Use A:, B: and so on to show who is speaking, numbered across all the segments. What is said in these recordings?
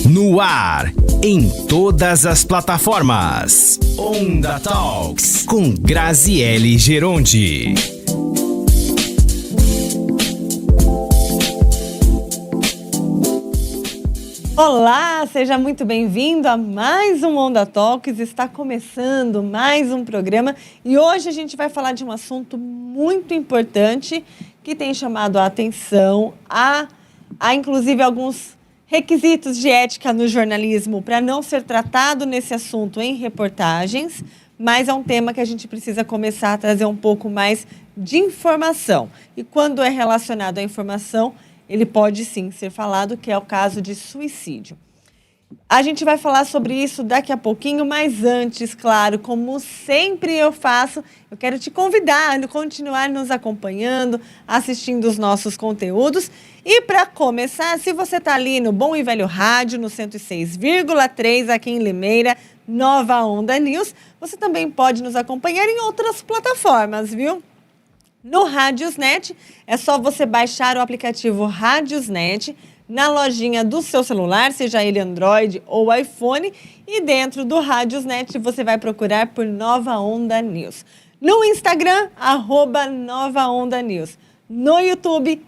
A: No ar, em todas as plataformas. Onda Talks, com Graziele Gerondi.
B: Olá, seja muito bem-vindo a mais um Onda Talks. Está começando mais um programa e hoje a gente vai falar de um assunto muito importante que tem chamado a atenção, há inclusive alguns requisitos de ética no jornalismo para não ser tratado nesse assunto em reportagens, mas é um tema que a gente precisa começar a trazer um pouco mais de informação. E quando é relacionado à informação, ele pode sim ser falado, que é o caso de suicídio. A gente vai falar sobre isso daqui a pouquinho, mas antes, claro, como sempre eu faço, eu quero te convidar a continuar nos acompanhando, assistindo os nossos conteúdos. E para começar, se você está ali no Bom e Velho Rádio, no 106,3 aqui em Limeira, Nova Onda News, você também pode nos acompanhar em outras plataformas, viu? No Radiosnet, é só você baixar o aplicativo Radiosnet na lojinha do seu celular, seja ele Android ou iPhone, e dentro do Radiosnet você vai procurar por Nova Onda News. No Instagram, @NovaOndaNews. No YouTube,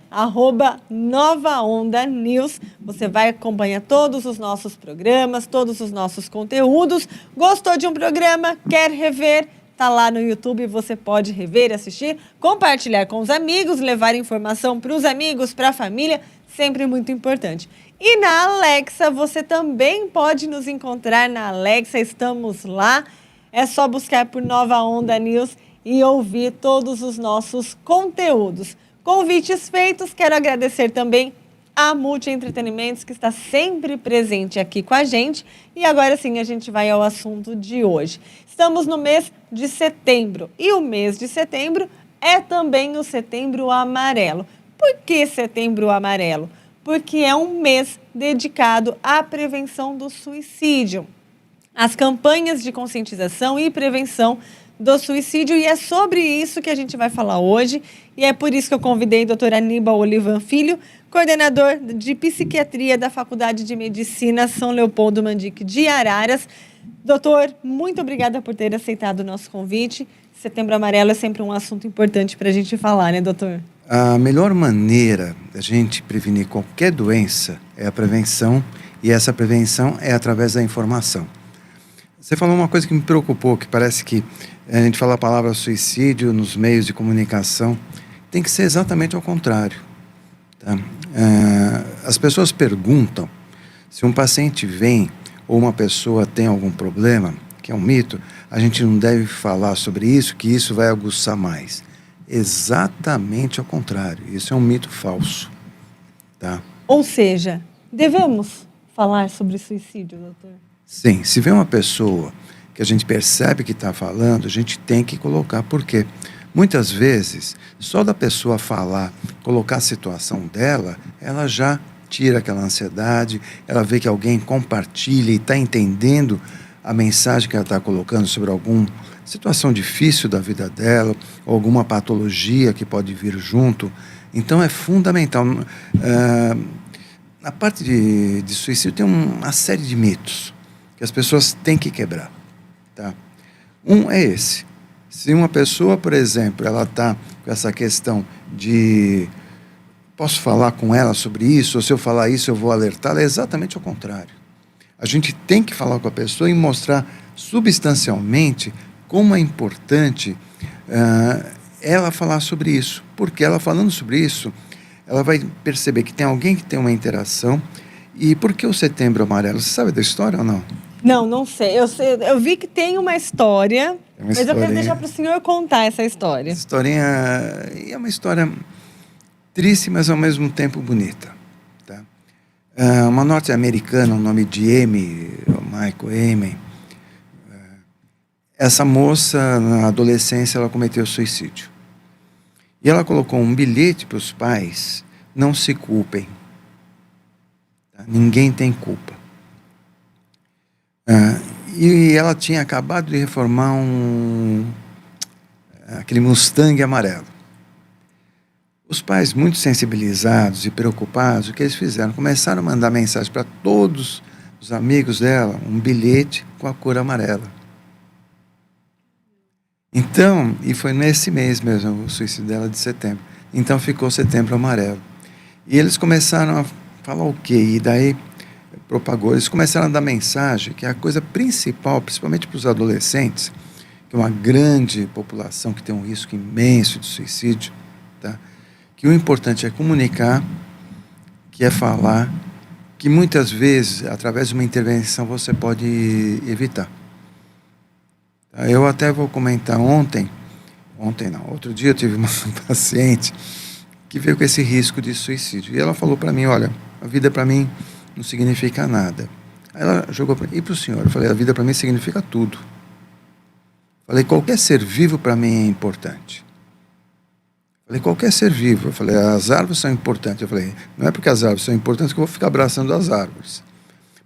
B: @Nova Onda News. Você vai acompanhar todos os nossos programas, todos os nossos conteúdos. Gostou de um programa? Quer rever? Está lá no YouTube, você pode rever, assistir, compartilhar com os amigos, levar informação para os amigos, para a família, sempre muito importante. E na Alexa, você também pode nos encontrar na Alexa, estamos lá. É só buscar por Nova Onda News e ouvir todos os nossos conteúdos. Convites feitos, quero agradecer também a Multi Entretenimentos, que está sempre presente aqui com a gente. E agora sim, a gente vai ao assunto de hoje. Estamos no mês de setembro e o mês de setembro é também o Setembro Amarelo. Por que Setembro Amarelo? Porque é um mês dedicado à prevenção do suicídio, às campanhas de conscientização e prevenção do suicídio, e é sobre isso que a gente vai falar hoje, e é por isso que eu convidei o Dr. Aníbal Olivan Filho, coordenador de psiquiatria da Faculdade de Medicina São Leopoldo Mandique de Araras. Doutor, muito obrigada por ter aceitado o nosso convite. Setembro Amarelo é sempre um assunto importante para a gente falar, né, doutor?
C: A melhor maneira da gente prevenir qualquer doença é a prevenção, e essa prevenção é através da informação. Você falou uma coisa que me preocupou, que parece que a gente fala a palavra suicídio nos meios de comunicação, tem que ser exatamente ao contrário. Tá? As pessoas perguntam se um paciente vem ou uma pessoa tem algum problema, que é um mito, a gente não deve falar sobre isso, que isso vai aguçar mais. Exatamente ao contrário, isso é um mito falso. Tá?
B: Ou seja, devemos falar sobre suicídio, doutor?
C: Sim, se vê uma pessoa que a gente percebe que está falando, a gente tem que colocar. Por quê? Muitas vezes, só da pessoa falar, colocar a situação dela, ela já tira aquela ansiedade, ela vê que alguém compartilha e está entendendo a mensagem que ela está colocando sobre alguma situação difícil da vida dela, ou alguma patologia que pode vir junto. Então é fundamental. Na parte de suicídio tem uma série de mitos que as pessoas têm que quebrar. Tá? Um é esse. Se uma pessoa, por exemplo, ela está com essa questão de posso falar com ela sobre isso, ou se eu falar isso eu vou alertá-la, é exatamente o contrário. A gente tem que falar com a pessoa e mostrar substancialmente como é importante ela falar sobre isso. Porque ela falando sobre isso, ela vai perceber que tem alguém que tem uma interação. E por que o Setembro Amarelo? Você sabe da história ou não?
B: Não sei. Eu vi que tem uma história, mas eu quero deixar para o senhor contar essa história.
C: Essa historinha é uma história triste, mas ao mesmo tempo bonita. Tá? Uma norte-americana, o nome de Michael Amy. Essa moça, na adolescência, ela cometeu suicídio. E ela colocou um bilhete para os pais: não se culpem. Tá? Ninguém tem culpa. E ela tinha acabado de reformar aquele Mustang amarelo. Os pais, muito sensibilizados e preocupados, o que eles fizeram? Começaram a mandar mensagem para todos os amigos dela um bilhete com a cor amarela. Então, e foi nesse mês mesmo, o suicídio dela de setembro. Então ficou Setembro Amarelo. E eles começaram a falar o quê? E daí propagou. Eles começaram a dar mensagem que a coisa principal, principalmente para os adolescentes, que é uma grande população que tem um risco imenso de suicídio, tá? Que o importante é comunicar, que é falar, que muitas vezes, através de uma intervenção, você pode evitar. Eu até vou comentar outro dia eu tive uma paciente que veio com esse risco de suicídio. E ela falou para mim, olha, a vida para mim não significa nada. Aí ela jogou para mim, e para o senhor? Eu falei, a vida para mim significa tudo. Falei, qualquer ser vivo para mim é importante. Falei, qualquer ser vivo. Eu falei, as árvores são importantes. Eu falei, não é porque as árvores são importantes que eu vou ficar abraçando as árvores.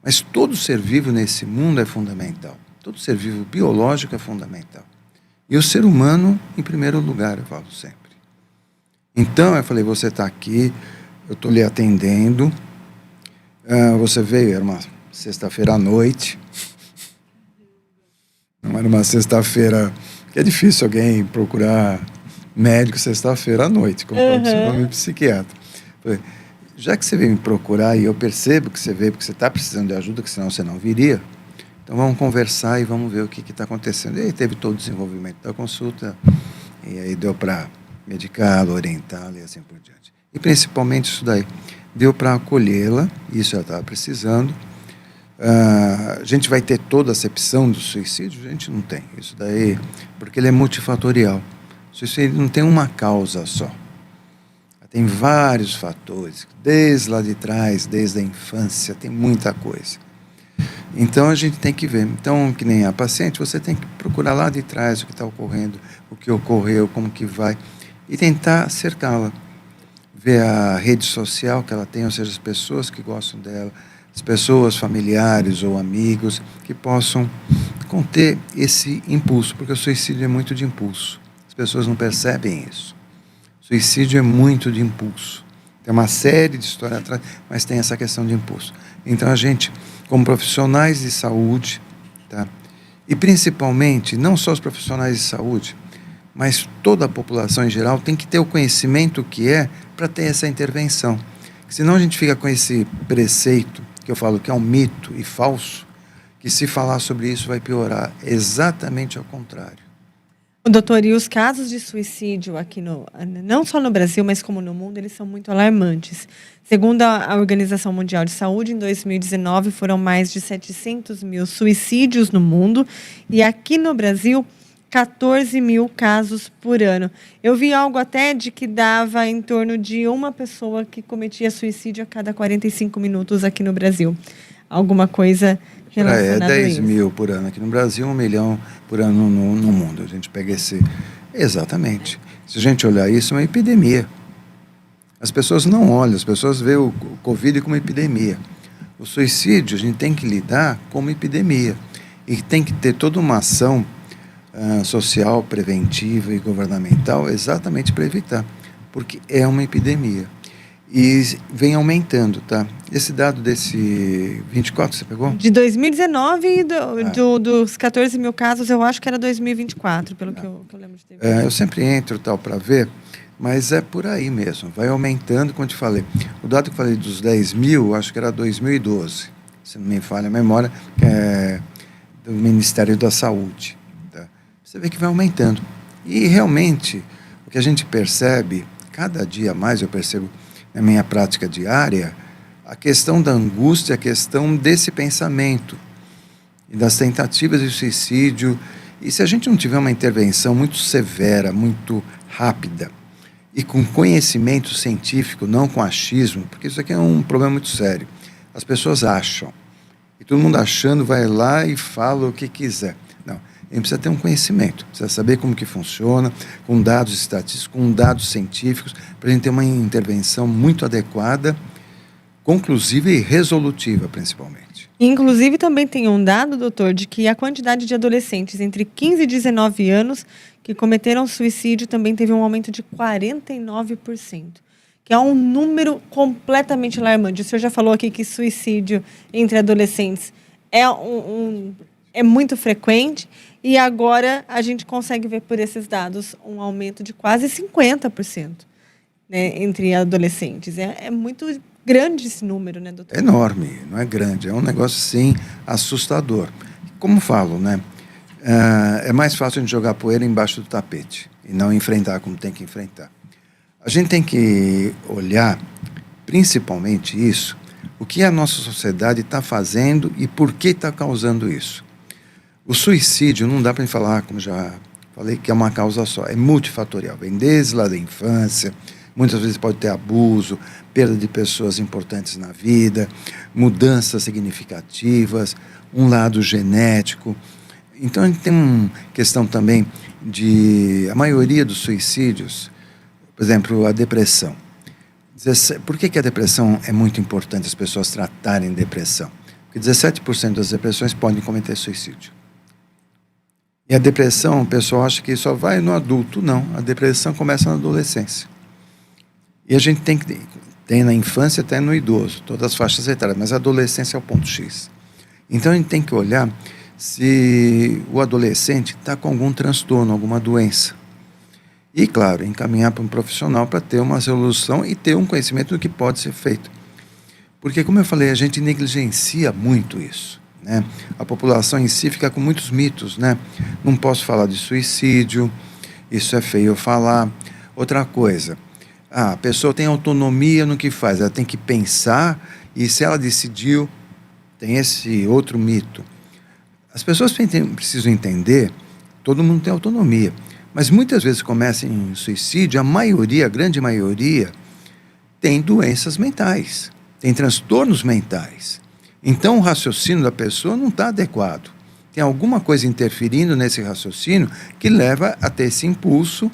C: Mas todo ser vivo nesse mundo é fundamental. Todo ser vivo biológico é fundamental. E o ser humano, em primeiro lugar, eu falo sempre. Então, eu falei, você está aqui, eu estou lhe atendendo. Você veio, era uma sexta-feira à noite. Não era uma sexta-feira, que é difícil alguém procurar médico sexta-feira à noite, como pode ser um psiquiatra. Falei, já que você veio me procurar e eu percebo que você veio porque você está precisando de ajuda, que senão você não viria, então vamos conversar e vamos ver o que está acontecendo. E aí teve todo o desenvolvimento da consulta, e aí deu para medicá-la, orientá-la e assim por diante. E principalmente isso daí, deu para acolhê-la, isso ela estava precisando. A gente vai ter toda a acepção do suicídio? A gente não tem. Isso daí, porque ele é multifatorial. O suicídio não tem uma causa só. Tem vários fatores, desde lá de trás, desde a infância, tem muita coisa. Então a gente tem que ver. Então, que nem a paciente, você tem que procurar lá de trás o que está ocorrendo, o que ocorreu, como que vai, e tentar cercá-la. Ver a rede social que ela tem, ou seja, as pessoas que gostam dela, as pessoas, familiares ou amigos, que possam conter esse impulso, porque o suicídio é muito de impulso. As pessoas não percebem isso. Suicídio é muito de impulso. Tem uma série de histórias atrás, mas tem essa questão de impulso. Então a gente, como profissionais de saúde, tá? E principalmente, não só os profissionais de saúde, mas toda a população em geral tem que ter o conhecimento que é para ter essa intervenção. Senão a gente fica com esse preceito, que eu falo que é um mito e falso, que se falar sobre isso vai piorar. Exatamente ao contrário.
B: Doutor, e os casos de suicídio aqui, não só no Brasil, mas como no mundo, eles são muito alarmantes. Segundo a Organização Mundial de Saúde, em 2019 foram mais de 700 mil suicídios no mundo e aqui no Brasil, 14 mil casos por ano. Eu vi algo até de que dava em torno de uma pessoa que cometia suicídio a cada 45 minutos aqui no Brasil. Alguma coisa relacionada a isso.
C: 10 mil por ano aqui no Brasil, 1 milhão por ano no mundo. A gente pega esse... Exatamente. Se a gente olhar isso, é uma epidemia. As pessoas não olham, as pessoas veem o Covid como epidemia. O suicídio, a gente tem que lidar como epidemia. E tem que ter toda uma ação social, preventiva e governamental exatamente para evitar. Porque é uma epidemia. E vem aumentando, tá? Esse dado desse 24, você pegou?
B: De 2019 e dos 14 mil casos, eu acho que era 2024, pelo que eu lembro de ter visto.
C: Eu sempre entro tal para ver, mas é por aí mesmo. Vai aumentando, como eu te falei. O dado que eu falei dos 10 mil, acho que era 2012, se não me falha a memória, que é do Ministério da Saúde. Tá? Você vê que vai aumentando. E realmente, o que a gente percebe, cada dia mais eu percebo, na minha prática diária, a questão da angústia, a questão desse pensamento e das tentativas de suicídio. E se a gente não tiver uma intervenção muito severa, muito rápida e com conhecimento científico, não com achismo, porque isso aqui é um problema muito sério. As pessoas acham, e todo mundo achando vai lá e fala o que quiser. Não, a gente precisa ter um conhecimento, precisa saber como que funciona, com dados estatísticos, com dados científicos, para a gente ter uma intervenção muito adequada, conclusiva e resolutiva, principalmente.
B: Inclusive, também tem um dado, doutor, de que a quantidade de adolescentes entre 15 e 19 anos que cometeram suicídio também teve um aumento de 49%. que é um número completamente alarmante. O senhor já falou aqui que suicídio entre adolescentes é muito frequente, e agora a gente consegue ver por esses dados um aumento de quase 50%, né, entre adolescentes. É muito grande esse número, né, doutor?
C: É enorme, não é grande, é um negócio, sim, assustador. Como falo, né, é mais fácil a gente jogar poeira embaixo do tapete e não enfrentar como tem que enfrentar. A gente tem que olhar, principalmente isso, o que a nossa sociedade está fazendo e por que está causando isso. O suicídio não dá para gente falar, como já falei, que é uma causa só, é multifatorial, vem desde lá da infância, muitas vezes pode ter abuso, perda de pessoas importantes na vida, mudanças significativas, um lado genético. Então a gente tem uma questão também de a maioria dos suicídios, por exemplo, a depressão. Por que a depressão é muito importante as pessoas tratarem depressão? Porque 17% das depressões podem cometer suicídio. E a depressão, o pessoal acha que só vai no adulto. Não, a depressão começa na adolescência. E a gente tem na infância até no idoso, todas as faixas etárias, mas a adolescência é o ponto X. Então a gente tem que olhar se o adolescente está com algum transtorno, alguma doença. E, claro, encaminhar para um profissional para ter uma solução e ter um conhecimento do que pode ser feito. Porque, como eu falei, a gente negligencia muito isso, né? A população em si fica com muitos mitos, né? Não posso falar de suicídio, isso é feio falar. Outra coisa, a pessoa tem autonomia no que faz, ela tem que pensar, e se ela decidiu, tem esse outro mito. As pessoas precisam entender, todo mundo tem autonomia, mas muitas vezes começa em suicídio, a grande maioria, tem doenças mentais, tem transtornos mentais. Então o raciocínio da pessoa não está adequado. Tem alguma coisa interferindo nesse raciocínio que leva a ter esse impulso.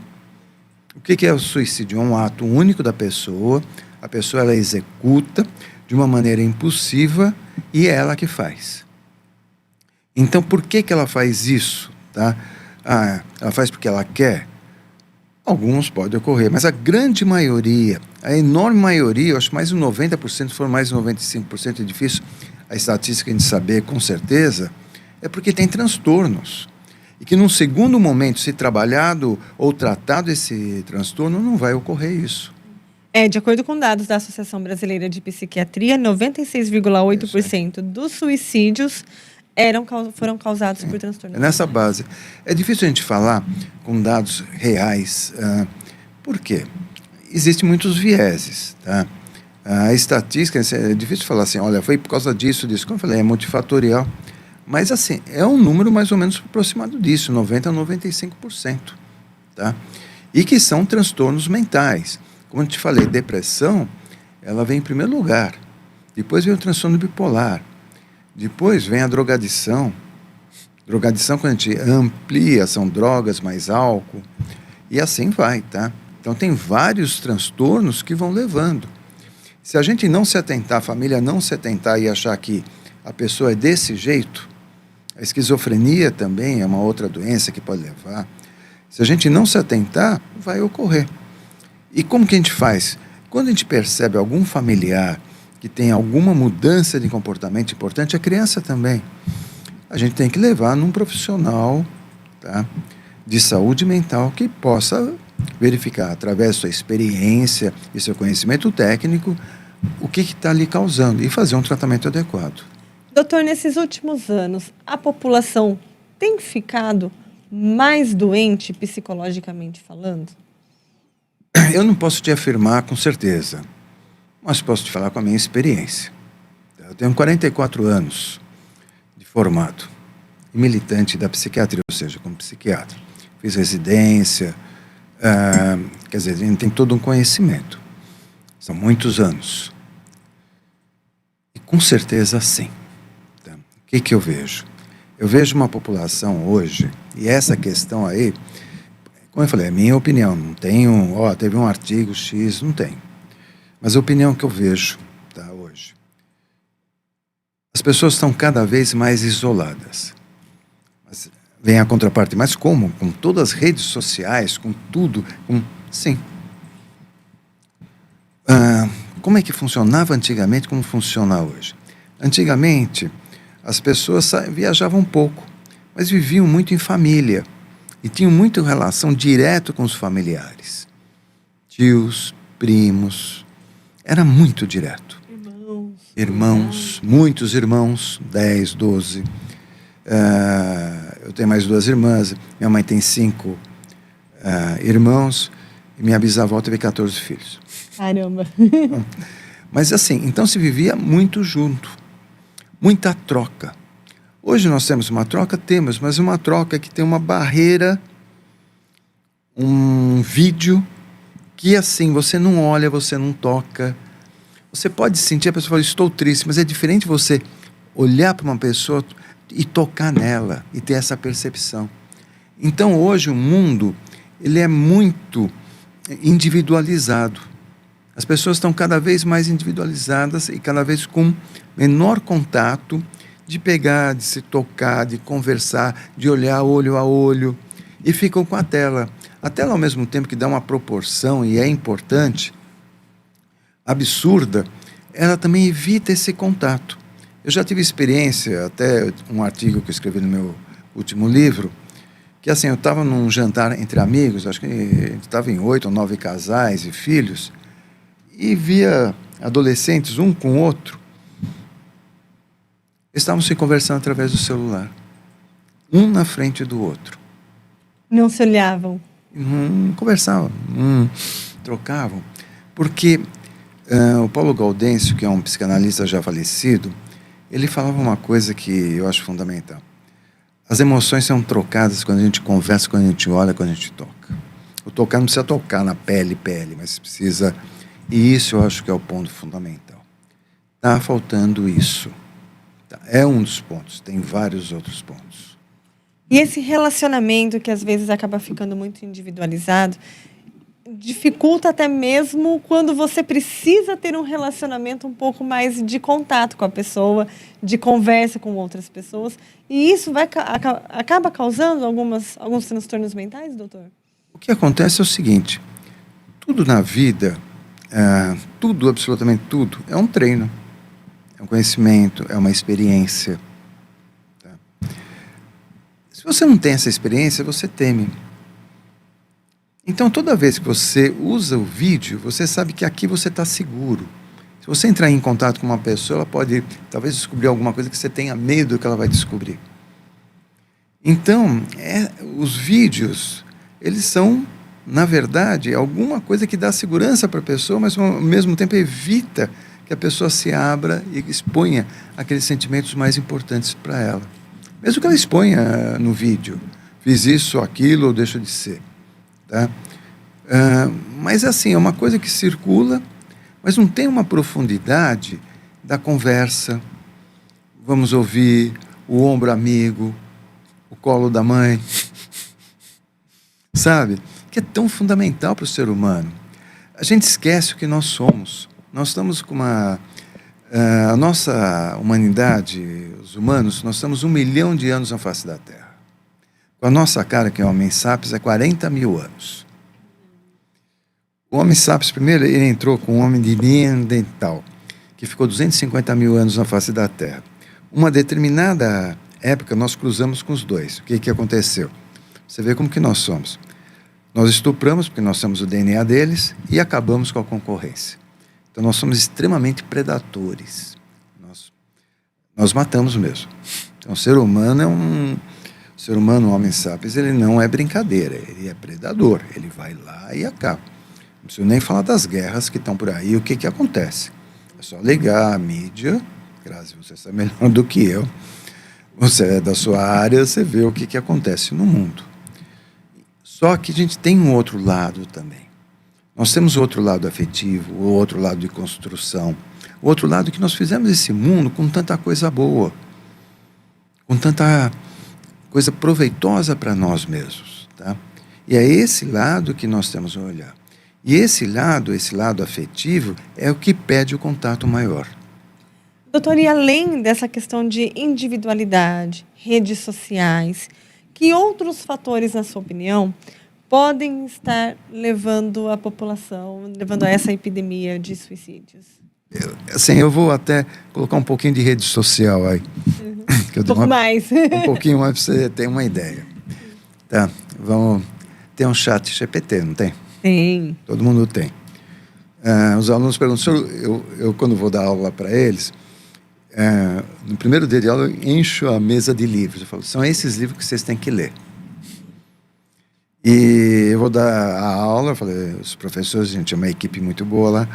C: O que é o suicídio? É um ato único da pessoa, a pessoa ela executa de uma maneira impulsiva e é ela que faz. Então por que ela faz isso? Tá? Ela faz porque ela quer? Alguns podem ocorrer, mas a grande maioria, a enorme maioria, eu acho mais de 90%, se for mais de 95%, é difícil a estatística a gente saber com certeza, é porque tem transtornos. E que num segundo momento, se trabalhado ou tratado esse transtorno, não vai ocorrer isso.
B: De acordo com dados da Associação Brasileira de Psiquiatria, 96,8% dos suicídios foram causados por transtorno.
C: É nessa base. É difícil a gente falar com dados reais. Por quê? Existem muitos vieses. Tá? A estatística, é difícil falar assim, olha, foi por causa disso. Como eu falei, é multifatorial. Mas, assim, é um número mais ou menos aproximado disso, 90% a 95%. Tá? E que são transtornos mentais. Como eu te falei, depressão, ela vem em primeiro lugar. Depois vem o transtorno bipolar. Depois vem a drogadição. Drogadição, quando a gente amplia, são drogas mais álcool. E assim vai, tá? Então, tem vários transtornos que vão levando. Se a gente não se atentar, a família não se atentar e achar que a pessoa é desse jeito, a esquizofrenia também é uma outra doença que pode levar. Se a gente não se atentar, vai ocorrer. E como que a gente faz? Quando a gente percebe algum familiar que tem alguma mudança de comportamento importante, a criança também, a gente tem que levar num profissional, tá, de saúde mental que possa verificar, através da sua experiência e seu conhecimento técnico, o que está ali causando e fazer um tratamento adequado.
B: Doutor, nesses últimos anos, a população tem ficado mais doente psicologicamente falando?
C: Eu não posso te afirmar com certeza, mas posso te falar com a minha experiência. Eu tenho 44 anos de formado e militante da psiquiatria, ou seja, como psiquiatra. Fiz residência, quer dizer, a gente tem todo um conhecimento. São muitos anos. E com certeza sim. Tá? O que eu vejo? Eu vejo uma população hoje, e essa questão aí, como eu falei, é minha opinião, não tenho, teve um artigo X, não tem. Mas a opinião que eu vejo, tá, hoje, as pessoas estão cada vez mais isoladas. Mas vem a contraparte, mas como? Com todas as redes sociais, com tudo, sim. Como é que funcionava antigamente, como funciona hoje? Antigamente, as pessoas viajavam pouco, mas viviam muito em família e tinham muita relação direta com os familiares. Tios, primos, era muito direto. Irmãos, muitos irmãos, 10, 12. Eu tenho mais 2 irmãs, minha mãe tem 5 irmãos e minha bisavó teve 14 filhos.
B: Caramba!
C: Mas assim, então se vivia muito junto, muita troca. Hoje nós temos uma troca? Temos, mas uma troca que tem uma barreira, um vídeo, que assim, você não olha, você não toca. Você pode sentir, a pessoa fala, estou triste, mas é diferente você olhar para uma pessoa e tocar nela, e ter essa percepção. Então hoje o mundo, ele é muito individualizado. As pessoas estão cada vez mais individualizadas e cada vez com menor contato de pegar, de se tocar, de conversar, de olhar olho a olho, e ficam com a tela. A tela, ao mesmo tempo que dá uma proporção e é importante, absurda, ela também evita esse contato. Eu já tive experiência, até um artigo que eu escrevi no meu último livro, que assim, eu estava num jantar entre amigos, acho que a gente estava em 8 ou 9 casais e filhos, e via adolescentes, um com o outro, estavam se conversando através do celular, um na frente do outro.
B: Não se olhavam?
C: Não conversavam, trocavam, porque o Paulo Gaudêncio, que é um psicanalista já falecido, ele falava uma coisa que eu acho fundamental. As emoções são trocadas quando a gente conversa, quando a gente olha, quando a gente toca. O tocar não precisa tocar na pele, mas precisa... E isso eu acho que é o ponto fundamental. Está faltando isso. É um dos pontos, tem vários outros pontos.
B: E esse relacionamento que às vezes acaba ficando muito individualizado, dificulta até mesmo quando você precisa ter um relacionamento um pouco mais de contato com a pessoa, de conversa com outras pessoas. E isso acaba causando alguns transtornos mentais, doutor?
C: O que acontece é o seguinte, tudo na vida, tudo, absolutamente tudo, é um treino, é um conhecimento, é uma experiência. Tá? Se você não tem essa experiência, você teme. Então, toda vez que você usa o vídeo, você sabe que aqui você está seguro. Se você entrar em contato com uma pessoa, ela pode, talvez, descobrir alguma coisa que você tenha medo que ela vai descobrir. Então, os vídeos, eles são, na verdade, alguma coisa que dá segurança para a pessoa, mas, ao mesmo tempo, evita que a pessoa se abra e exponha aqueles sentimentos mais importantes para ela. Mesmo que ela exponha no vídeo, fiz isso, aquilo, ou deixo de ser. Tá? Mas assim, é uma coisa que circula, mas não tem uma profundidade da conversa. Vamos ouvir o ombro amigo, o colo da mãe, sabe? Que é tão fundamental para o ser humano. A gente esquece o que nós somos. Nós estamos com a nossa humanidade, os humanos, nós estamos 1 milhão de anos na face da Terra. Com a nossa cara, que é o Homem Sapiens, é 40 mil anos. O Homem Sapiens, primeiro, ele entrou com o Homem de Neandertal, que ficou 250 mil anos na face da Terra. Uma determinada época, nós cruzamos com os dois. O que aconteceu? Você vê como que nós somos. Nós estupramos, porque nós somos o DNA deles, e acabamos com a concorrência. Então, nós somos extremamente predadores. Nós matamos mesmo. Então, o ser humano é um... O ser humano, o Homem Sapiens, ele não é brincadeira, ele é predador, ele vai lá e acaba. Não preciso nem falar das guerras que estão por aí, o que acontece. É só ligar a mídia, Grazi, você sabe melhor do que eu, você é da sua área, você vê o que acontece no mundo. Só que a gente tem um outro lado também. Nós temos o outro lado afetivo, o outro lado de construção, o outro lado que nós fizemos esse mundo com tanta coisa boa, com tanta coisa proveitosa para nós mesmos, tá? E é esse lado que nós temos a olhar. E esse lado afetivo, é o que pede o contato maior.
B: Doutor, e além dessa questão de individualidade, redes sociais, que outros fatores, na sua opinião, podem estar levando a população, levando a essa epidemia de suicídios?
C: Eu vou até colocar um pouquinho de rede social aí. Que eu
B: Um pouco mais.
C: Um pouquinho mais para você ter uma ideia. Tá, tem um chat GPT, não tem?
B: Tem.
C: Todo mundo tem. Os alunos perguntam, senhor, eu quando vou dar aula para eles, no primeiro dia de aula eu encho a mesa de livros. Eu falo, são esses livros que vocês têm que ler. E eu vou dar a aula, eu falei, os professores, a gente é uma equipe muito boa lá,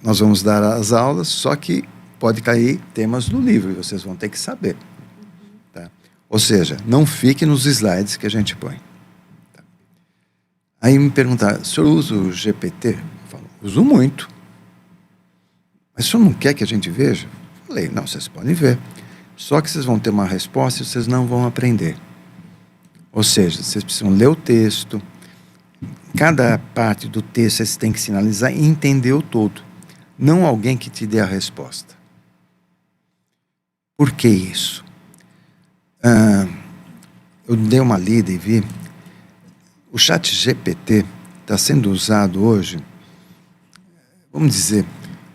C: nós vamos dar as aulas, só que pode cair temas do livro e vocês vão ter que saber. Tá? Ou seja, não fique nos slides que a gente põe. Tá? Aí me perguntaram, o senhor usa o GPT? Eu falo, uso muito. Mas o senhor não quer que a gente veja? Eu falei, não, vocês podem ver. Só que vocês vão ter uma resposta e vocês não vão aprender. Ou seja, vocês precisam ler o texto, cada parte do texto vocês têm que sinalizar e entender o todo. Não alguém que te dê a resposta. Por que isso? Eu dei uma lida e vi, o chat GPT está sendo usado hoje, vamos dizer,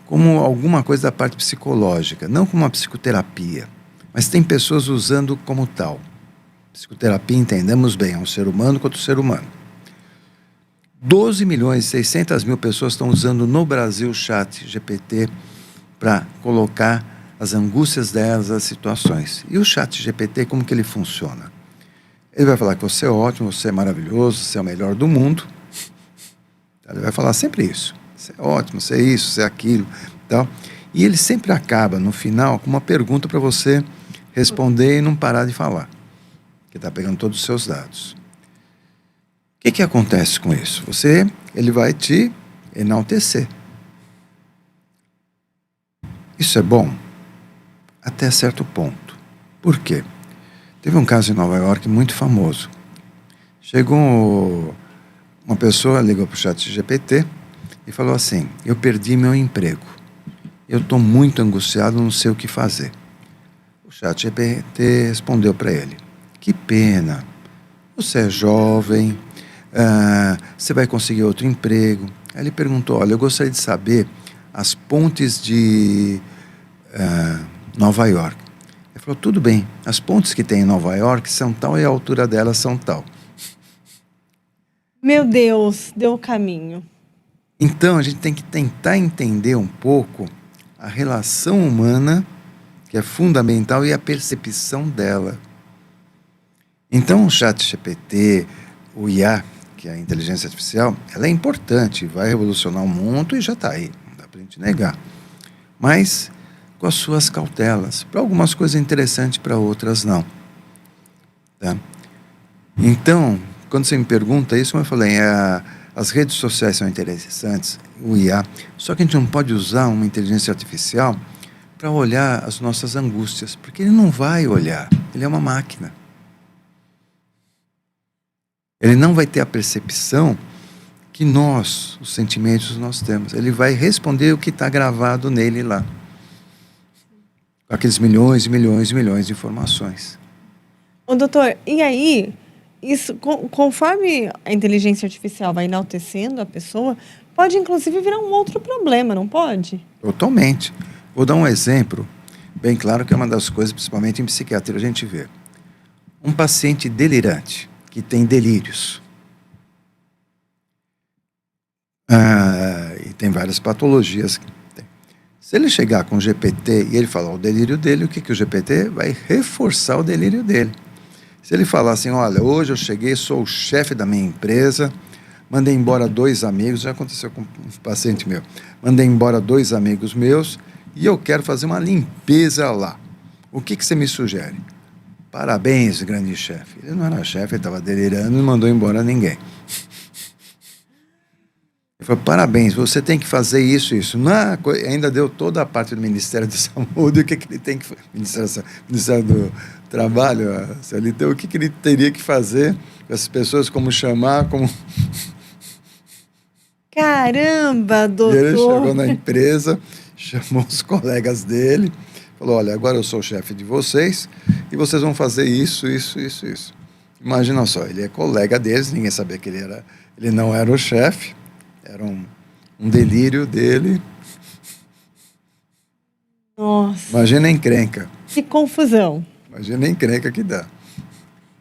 C: como alguma coisa da parte psicológica, não como uma psicoterapia, mas tem pessoas usando como tal. Psicoterapia, entendamos bem, é um ser humano contra o ser humano. 12.600.000 pessoas estão usando no Brasil o chat GPT para colocar as angústias delas, as situações. E o chat GPT, como que ele funciona? Ele vai falar que você é ótimo, você é maravilhoso, você é o melhor do mundo. Ele vai falar sempre isso. Você é ótimo, você é isso, você é aquilo. Tal. E ele sempre acaba, no final, com uma pergunta para você responder e não parar de falar. Que está pegando todos os seus dados. O que acontece com isso? Ele vai te enaltecer. Isso é bom? Até certo ponto. Por quê? Teve um caso em Nova York muito famoso. Chegou uma pessoa, ligou para o chat GPT e falou assim, eu perdi meu emprego. Eu estou muito angustiado, não sei o que fazer. O chat GPT respondeu para ele, que pena, você é jovem, você vai conseguir outro emprego. Aí ele perguntou, olha, eu gostaria de saber as pontes de Nova York. Ele falou, tudo bem, as pontes que tem em Nova York são tal e a altura delas são tal.
B: Meu Deus, deu o caminho.
C: Então, a gente tem que tentar entender um pouco a relação humana, que é fundamental, e a percepção dela. Então, o chat GPT, o IA, que é a inteligência artificial, ela é importante, vai revolucionar o mundo e já está aí, não dá para a gente negar. Mas com as suas cautelas. Para algumas coisas interessantes, para outras não. Tá? Então, quando você me pergunta isso, como eu falei, as redes sociais são interessantes, o IA, só que a gente não pode usar uma inteligência artificial para olhar as nossas angústias, porque ele não vai olhar, ele é uma máquina. Ele não vai ter a percepção que nós, os sentimentos, nós temos. Ele vai responder o que está gravado nele lá. Com aqueles milhões e milhões e milhões de informações.
B: Ô, doutor, e aí, isso, conforme a inteligência artificial vai enaltecendo a pessoa, pode inclusive virar um outro problema, não pode?
C: Totalmente. Vou dar um exemplo, bem claro que é uma das coisas, principalmente em psiquiatria, a gente vê. Um paciente delirante, que tem delírios. E tem várias patologias. Se ele chegar com o GPT e ele falar o delírio dele, o que o GPT vai reforçar o delírio dele? Se ele falar assim, olha, hoje eu cheguei, sou o chefe da minha empresa, mandei embora 2 amigos, já aconteceu com um paciente meu, mandei embora 2 amigos meus e eu quero fazer uma limpeza lá. O que você me sugere? Parabéns, grande chefe. Ele não era chefe, ele estava delirando e não mandou embora ninguém. Ele falou, parabéns, você tem que fazer isso. Ainda deu toda a parte do Ministério da Saúde, o que ele tem que fazer? Ministério do Trabalho, a CLT, o que ele teria que fazer com essas pessoas, como chamar, como...
B: Caramba, doutor!
C: E ele chegou na empresa, chamou os colegas dele, falou, olha, agora eu sou o chefe de vocês e vocês vão fazer isso, isso, isso, isso. Imagina só, ele é colega deles, ninguém sabia que ele não era o chefe, era um delírio dele.
B: Nossa.
C: Imagina a encrenca.
B: Que confusão.
C: Imagina a encrenca que dá.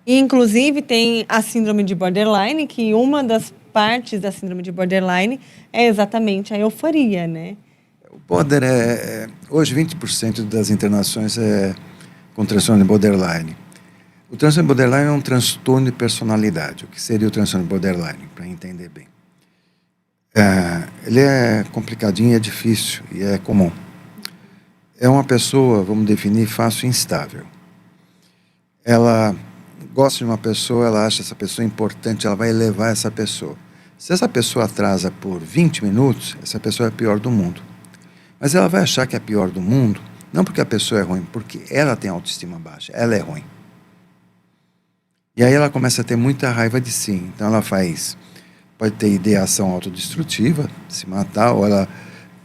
B: E, inclusive, tem a síndrome de borderline, que uma das partes da síndrome de borderline é exatamente a euforia, né?
C: O border hoje 20% das internações é com transtorno de borderline. O transtorno de borderline é um transtorno de personalidade. O que seria o transtorno de borderline, para entender bem? Ele é complicadinho, é difícil e é comum. É uma pessoa, vamos definir, fácil e instável. Ela gosta de uma pessoa, ela acha essa pessoa importante, ela vai elevar essa pessoa. Se essa pessoa atrasa por 20 minutos, essa pessoa é a pior do mundo. Mas ela vai achar que é a pior do mundo, não porque a pessoa é ruim, porque ela tem autoestima baixa, ela é ruim. E aí ela começa a ter muita raiva de si. Então ela pode ter ideação autodestrutiva, se matar, ou ela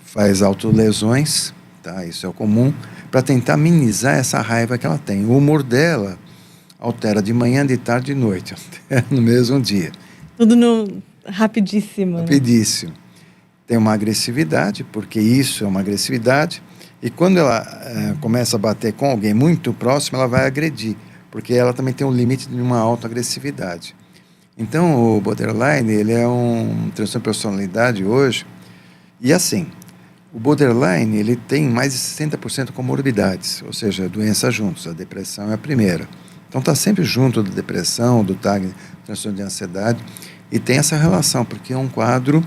C: faz autolesões, tá? Isso é o comum, para tentar minimizar essa raiva que ela tem. O humor dela altera de manhã, de tarde, de noite, no mesmo dia.
B: Tudo rapidíssimo.
C: Rapidíssimo. Tem uma agressividade, porque isso é uma agressividade, e quando ela começa a bater com alguém muito próximo, ela vai agredir, porque ela também tem um limite de uma autoagressividade. Então, o borderline, ele é um transtorno de personalidade hoje, e assim, o borderline, ele tem mais de 60% comorbidades, ou seja, doenças juntos, a depressão é a primeira. Então, está sempre junto da depressão, do TAG, transtorno de ansiedade, e tem essa relação, porque é um quadro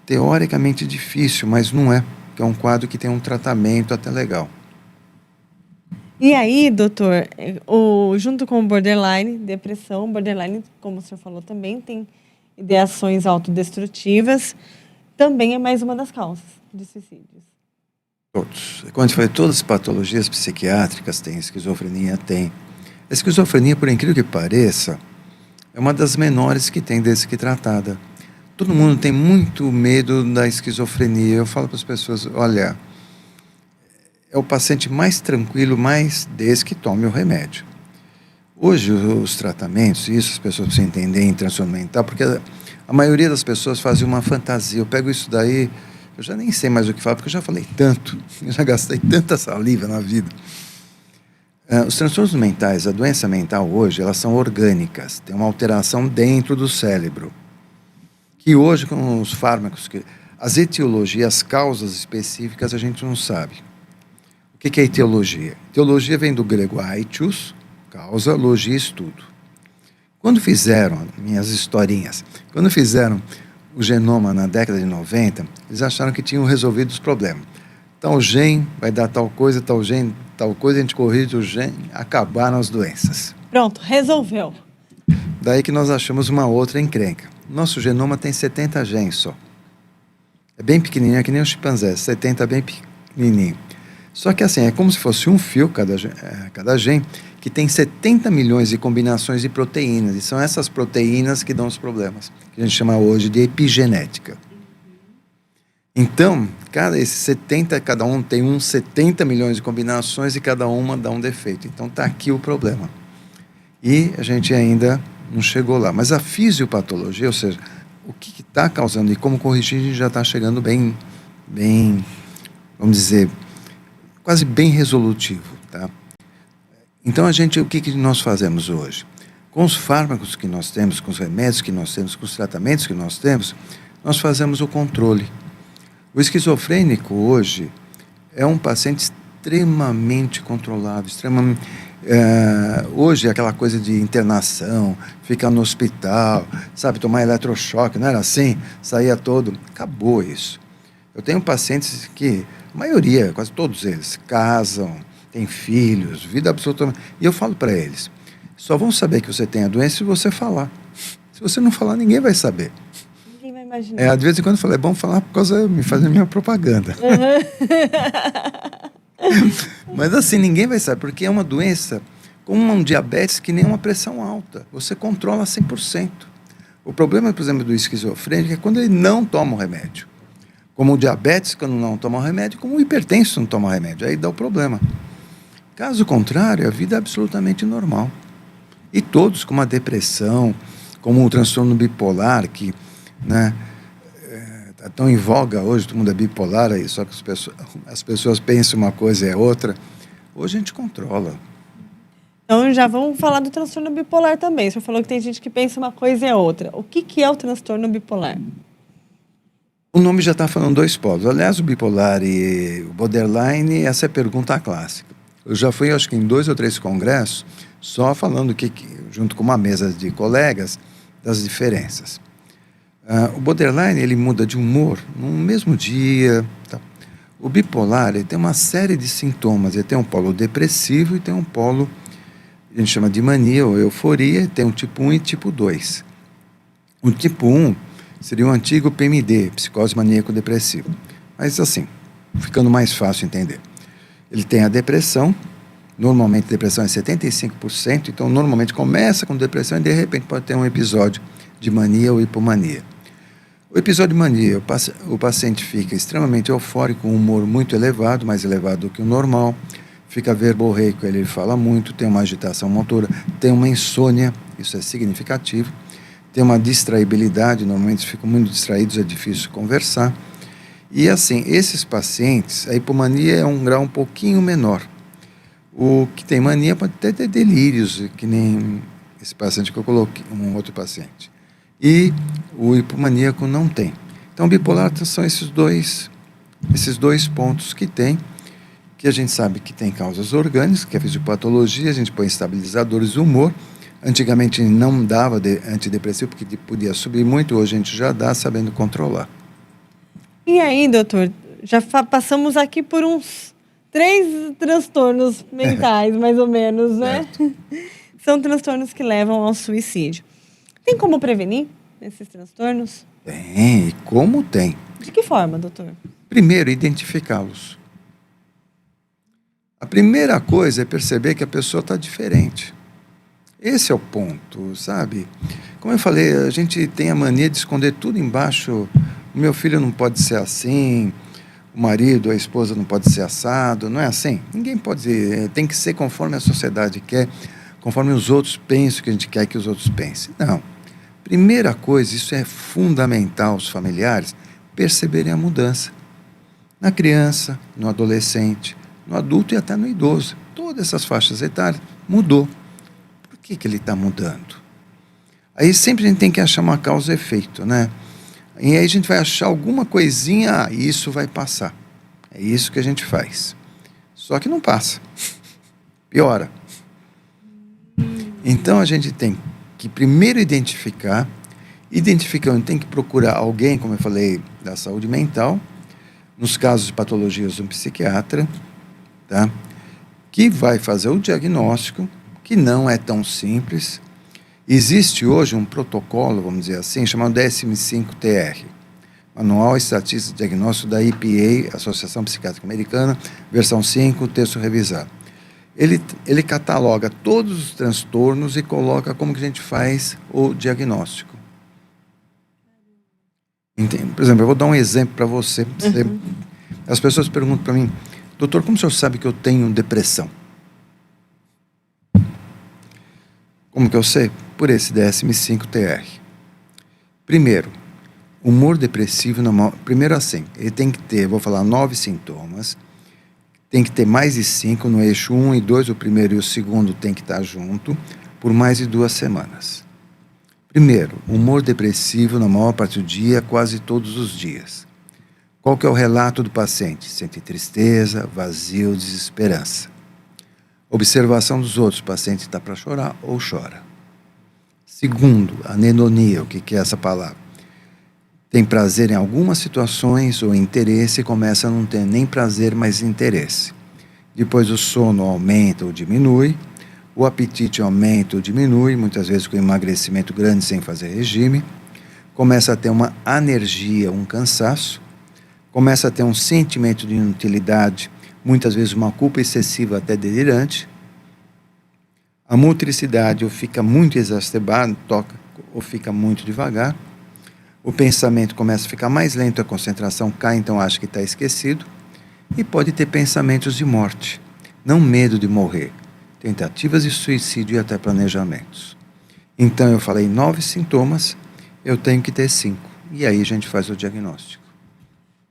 C: teoricamente difícil, mas não é, porque é um quadro que tem um tratamento até legal.
B: E aí, doutor, junto com o borderline, depressão, borderline, como o senhor falou também, tem ideações autodestrutivas, também é mais uma das causas de suicídios.
C: Todos. Quando a gente fala de todas as patologias psiquiátricas, tem esquizofrenia, tem. A esquizofrenia, por incrível que pareça, é uma das menores que tem desde que tratada. Todo mundo tem muito medo da esquizofrenia. Eu falo para as pessoas, olha, é o paciente mais tranquilo, mais desde que tome o remédio. Hoje, os tratamentos, isso as pessoas precisam entender em transtorno mental, porque a maioria das pessoas fazem uma fantasia. Eu pego isso daí, eu já nem sei mais o que falar, porque eu já falei tanto, eu já gastei tanta saliva na vida. Os transtornos mentais, a doença mental hoje, elas são orgânicas, tem uma alteração dentro do cérebro. Que hoje, com os fármacos, as etiologias, as causas específicas, a gente não sabe. O que é etiologia? Etiologia vem do grego aitios, causa, logia, estudo. Quando fizeram, minhas historinhas, quando fizeram o genoma na década de 90, eles acharam que tinham resolvido os problemas. Tal gene vai dar tal coisa, tal gene, tal coisa, a gente corrige o gene, acabaram as doenças.
B: Pronto, resolveu.
C: Daí que nós achamos uma outra encrenca. Nosso genoma tem 70 genes só. É bem pequenininho, é que nem o chimpanzé, 70 bem pequenininho. Só que assim, é como se fosse um fio, cada gene, que tem 70 milhões de combinações de proteínas. E são essas proteínas que dão os problemas, que a gente chama hoje de epigenética. Então, cada um tem uns 70 milhões de combinações e cada uma dá um defeito. Então, está aqui o problema. E a gente ainda não chegou lá. Mas a fisiopatologia, ou seja, o que está causando e como corrigir, a gente já está chegando bem, vamos dizer, quase bem resolutivo, tá? Então, o que nós fazemos hoje? Com os fármacos que nós temos, com os remédios que nós temos, com os tratamentos que nós temos, nós fazemos o controle. O esquizofrênico hoje é um paciente extremamente controlado, hoje aquela coisa de internação, ficar no hospital, sabe, tomar eletrochoque, não era assim? Saía todo, acabou isso. Eu tenho pacientes que, a maioria, quase todos eles, casam, têm filhos, vida absolutamente... E eu falo para eles, só vão saber que você tem a doença se você falar. Se você não falar, ninguém vai saber.
B: Ninguém vai imaginar.
C: De vez em quando eu falo, é bom falar por causa me fazer minha propaganda. Mas assim, ninguém vai saber, porque é uma doença como um diabetes que nem uma pressão alta. Você controla 100%. O problema, por exemplo, do esquizofrênico é quando ele não toma o remédio. Como o diabetes, quando não toma o remédio, como o hipertenso não toma o remédio. Aí dá o problema. Caso contrário, a vida é absolutamente normal. E todos com uma depressão, como um transtorno bipolar, que, né, está tão em voga hoje, todo mundo é bipolar aí, só que as pessoas pensam uma coisa e é outra. Hoje a gente controla.
B: Então, já vamos falar do transtorno bipolar também. O senhor falou que tem gente que pensa uma coisa e é outra. O que é o transtorno bipolar?
C: O nome já está falando dois polos. Aliás, o bipolar e o borderline, essa é a pergunta clássica. Eu já fui, acho que em 2 ou 3 congressos, só falando junto com uma mesa de colegas, das diferenças. O borderline, ele muda de humor no mesmo dia. Tá. O bipolar, ele tem uma série de sintomas. Ele tem um polo depressivo e tem um polo, a gente chama de mania ou euforia, e tem um tipo 1 e tipo 2. O tipo 1 seria o antigo PMD, psicose maníaco-depressivo. Mas assim, ficando mais fácil entender. Ele tem a depressão, normalmente a depressão é 75%, então normalmente começa com depressão e de repente pode ter um episódio de mania ou hipomania. O episódio de mania, o paciente fica extremamente eufórico, com um humor muito elevado, mais elevado do que o normal, fica verborreico, ele fala muito, tem uma agitação motora, tem uma insônia, isso é significativo, tem uma distraibilidade, normalmente ficam muito distraídos, é difícil conversar. E assim, esses pacientes, a hipomania é um grau um pouquinho menor. O que tem mania pode até ter delírios, que nem esse paciente que eu coloquei, um outro paciente. E o hipomaníaco não tem. Então, bipolar são esses dois pontos que a gente sabe que tem causas orgânicas, que é a fisiopatologia, a gente põe estabilizadores do humor. Antigamente não dava antidepressivo porque podia subir muito, hoje a gente já dá sabendo controlar.
B: E aí, doutor, já passamos aqui por uns 3 transtornos mentais, mais ou menos, né? São transtornos que levam ao suicídio. Tem como prevenir esses transtornos?
C: Tem, e como tem?
B: De que forma, doutor?
C: Primeiro, identificá-los. A primeira coisa é perceber que a pessoa está diferente. Esse é o ponto, sabe? Como eu falei, a gente tem a mania de esconder tudo embaixo. O meu filho não pode ser assim, o marido, a esposa não pode ser assado, não é assim? Ninguém pode, tem que ser conforme a sociedade quer, conforme os outros pensam que a gente quer que os outros pensem. Não. Primeira coisa, isso é fundamental os familiares perceberem a mudança. Na criança, no adolescente, no adulto e até no idoso. Todas essas faixas etárias mudou. Por que ele está mudando? Aí sempre a gente tem que achar uma causa e efeito, né? E aí a gente vai achar alguma coisinha, isso vai passar. É isso que a gente faz. Só que não passa. Piora. Então a gente tem que primeiro identificando, tem que procurar alguém, como eu falei, da saúde mental, nos casos de patologias, um psiquiatra, tá? Que vai fazer o diagnóstico, que não é tão simples. Existe hoje um protocolo, vamos dizer assim, chamado DSM-5-TR, Manual Estatístico de Diagnóstico da EPA, Associação Psiquiátrica Americana, versão 5, texto revisado. Ele cataloga todos os transtornos e coloca como que a gente faz o diagnóstico. Entende? Por exemplo, eu vou dar um exemplo para você. As pessoas perguntam para mim, doutor, como o senhor sabe que eu tenho depressão? Como que eu sei? Por esse DSM-5-TR. Primeiro, humor depressivo, primeiro assim, ele tem que ter, vou falar 9 sintomas, tem que ter mais de 5 no eixo 1 e 2, o primeiro e o segundo tem que estar junto, por mais de 2 semanas. Primeiro, humor depressivo na maior parte do dia, quase todos os dias. Qual que é o relato do paciente? Sente tristeza, vazio, desesperança. Observação dos outros, o paciente está para chorar ou chora. Segundo, anedonia, o que é essa palavra? Tem prazer em algumas situações ou interesse e começa a não ter nem prazer, mas interesse. Depois o sono aumenta ou diminui, o apetite aumenta ou diminui, muitas vezes com emagrecimento grande sem fazer regime, começa a ter uma anergia, um cansaço, começa a ter um sentimento de inutilidade, muitas vezes uma culpa excessiva até delirante, a motricidade ou fica muito exacerbada, toca ou fica muito devagar, o pensamento começa a ficar mais lento, a concentração cai, então acha que está esquecido, e pode ter pensamentos de morte, não medo de morrer, tentativas de suicídio e até planejamentos. Então eu falei 9 sintomas, eu tenho que ter 5. E aí a gente faz o diagnóstico.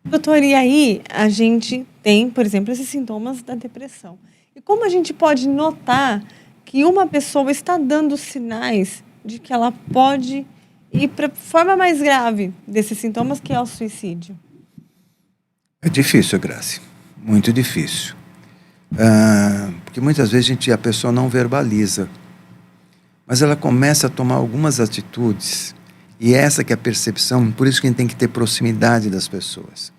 B: Doutor, e aí a gente tem, por exemplo, esses sintomas da depressão. E como a gente pode notar que uma pessoa está dando sinais de que ela pode ir para a forma mais grave desses sintomas, que é o suicídio?
C: É difícil, Grazi. Muito difícil. Porque muitas vezes a pessoa não verbaliza. Mas ela começa a tomar algumas atitudes. E essa que é a percepção, por isso que a gente tem que ter proximidade das pessoas.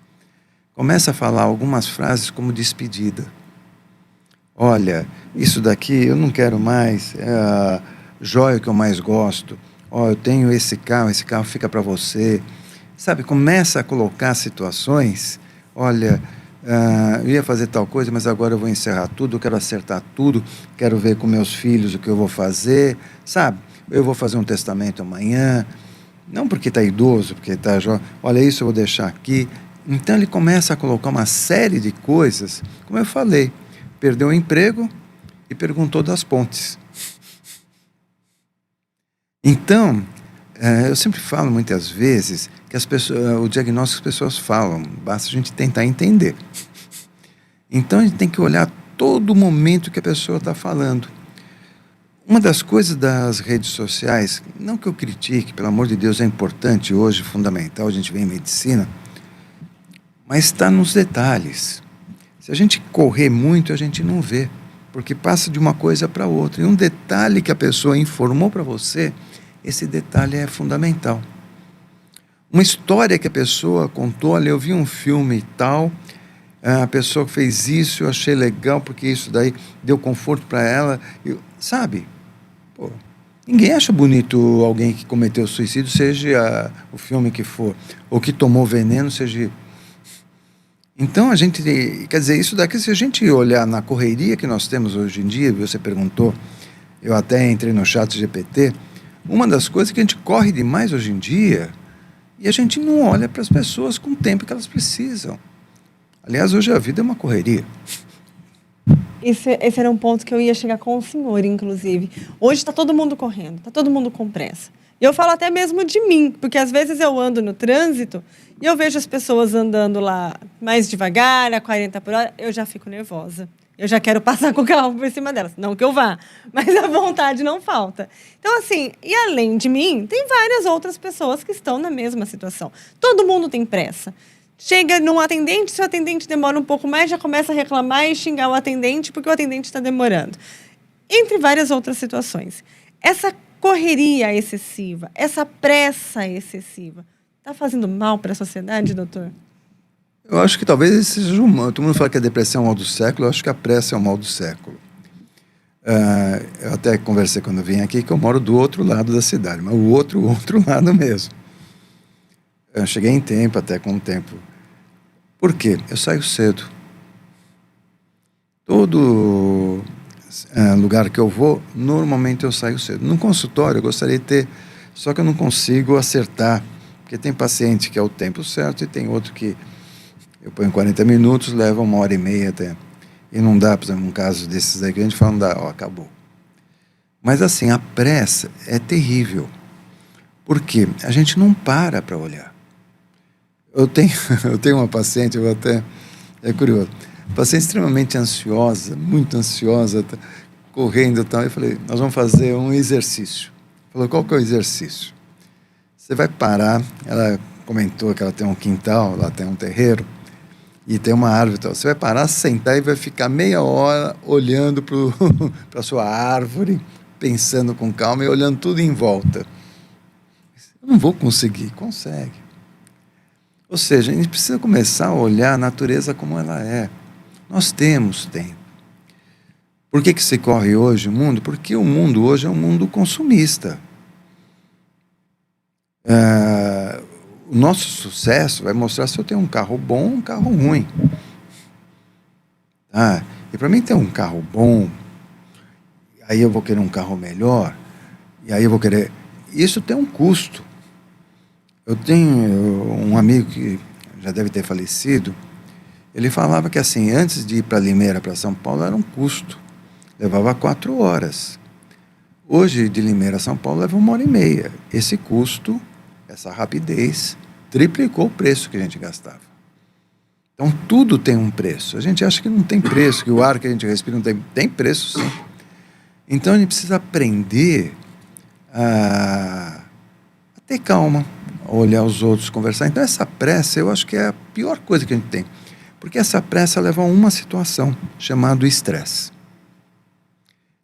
C: Começa a falar algumas frases como despedida. Olha, isso daqui eu não quero mais, é a joia que eu mais gosto. Eu tenho esse carro fica para você. Sabe, começa a colocar situações, olha, eu ia fazer tal coisa, mas agora eu vou encerrar tudo, eu quero acertar tudo, quero ver com meus filhos o que eu vou fazer, sabe? Eu vou fazer um testamento amanhã, não porque está idoso, porque está jovem, olha, isso eu vou deixar aqui. Então ele começa a colocar uma série de coisas, como eu falei, perdeu o emprego e perguntou das pontes. Então, eu sempre falo muitas vezes que o diagnóstico que as pessoas falam, basta a gente tentar entender. Então a gente tem que olhar todo momento que a pessoa está falando. Uma das coisas das redes sociais, não que eu critique, pelo amor de Deus, é importante hoje, fundamental, a gente vê em medicina, mas está nos detalhes. Se a gente correr muito, a gente não vê, porque passa de uma coisa para outra. E um detalhe que a pessoa informou para você, esse detalhe é fundamental. Uma história que a pessoa contou, olha, eu vi um filme e tal, a pessoa fez isso, eu achei legal, porque isso daí deu conforto para ela, sabe? Pô, ninguém acha bonito alguém que cometeu suicídio, seja o filme que for, ou que tomou veneno, seja... Então, a gente, quer dizer, isso daqui, se a gente olhar na correria que nós temos hoje em dia, você perguntou, eu até entrei no chat GPT, uma das coisas que a gente corre demais hoje em dia, e a gente não olha para as pessoas com o tempo que elas precisam. Aliás, hoje a vida é uma correria.
B: Esse era um ponto que eu ia chegar com o senhor, inclusive. Hoje está todo mundo correndo, está todo mundo com pressa. E eu falo até mesmo de mim, porque às vezes eu ando no trânsito e eu vejo as pessoas andando lá mais devagar, a 40 por hora, eu já fico nervosa. Eu já quero passar com o carro por cima delas. Não que eu vá, mas a vontade não falta. Então, assim, e além de mim, tem várias outras pessoas que estão na mesma situação. Todo mundo tem pressa. Chega num atendente, se o atendente demora um pouco mais, já começa a reclamar e xingar o atendente porque o atendente está demorando. Entre várias outras situações. Essa correria excessiva, essa pressa excessiva, está fazendo mal para a sociedade, doutor?
C: Eu acho que talvez esse seja o mal. Todo mundo fala que a depressão é o mal do século, eu acho que a pressa é o mal do século. Eu até conversei quando eu vim aqui que eu moro do outro lado da cidade, mas o outro lado mesmo. Eu cheguei em tempo, até com o tempo. Por quê? Eu saio cedo. Todo lugar que eu vou, normalmente eu saio cedo. No consultório eu gostaria de ter, só que eu não consigo acertar, porque tem paciente que é o tempo certo e tem outro que eu ponho 40 minutos, leva 1h30 até. E não dá, por exemplo, um caso desses aí que a gente fala, não dá, acabou. Mas assim, a pressa é terrível. Por quê? A gente não para olhar. Eu tenho uma paciente, é curioso, paciente extremamente ansiosa, muito ansiosa, correndo e tal. Eu falei, nós vamos fazer um exercício. Falou, qual que é o exercício? Você vai parar, ela comentou que ela tem um quintal, ela tem um terreiro, e tem uma árvore e tal. Você vai parar, sentar e vai ficar meia hora olhando para a sua árvore, pensando com calma e olhando tudo em volta. Eu não vou conseguir. Consegue. Ou seja, a gente precisa começar a olhar a natureza como ela é. Nós temos tempo. Por que se corre hoje o mundo? Porque o mundo hoje é um mundo consumista. O nosso sucesso vai mostrar se eu tenho um carro bom ou um carro ruim. E para mim ter um carro bom, aí eu vou querer um carro melhor, e aí eu vou querer... Isso tem um custo. Eu tenho um amigo que já deve ter falecido, ele falava que assim, antes de ir para Limeira, para São Paulo, era um custo. levava 4 horas. Hoje, de Limeira a São Paulo, leva 1h30. Esse custo, essa rapidez, triplicou o preço que a gente gastava. Então, tudo tem um preço. A gente acha que não tem preço, que o ar que a gente respira não tem. Tem preço, sim. Então, a gente precisa aprender a ter calma, a olhar os outros, conversar. Então, essa pressa, eu acho que é a pior coisa que a gente tem. Porque essa pressa leva a uma situação chamada estresse.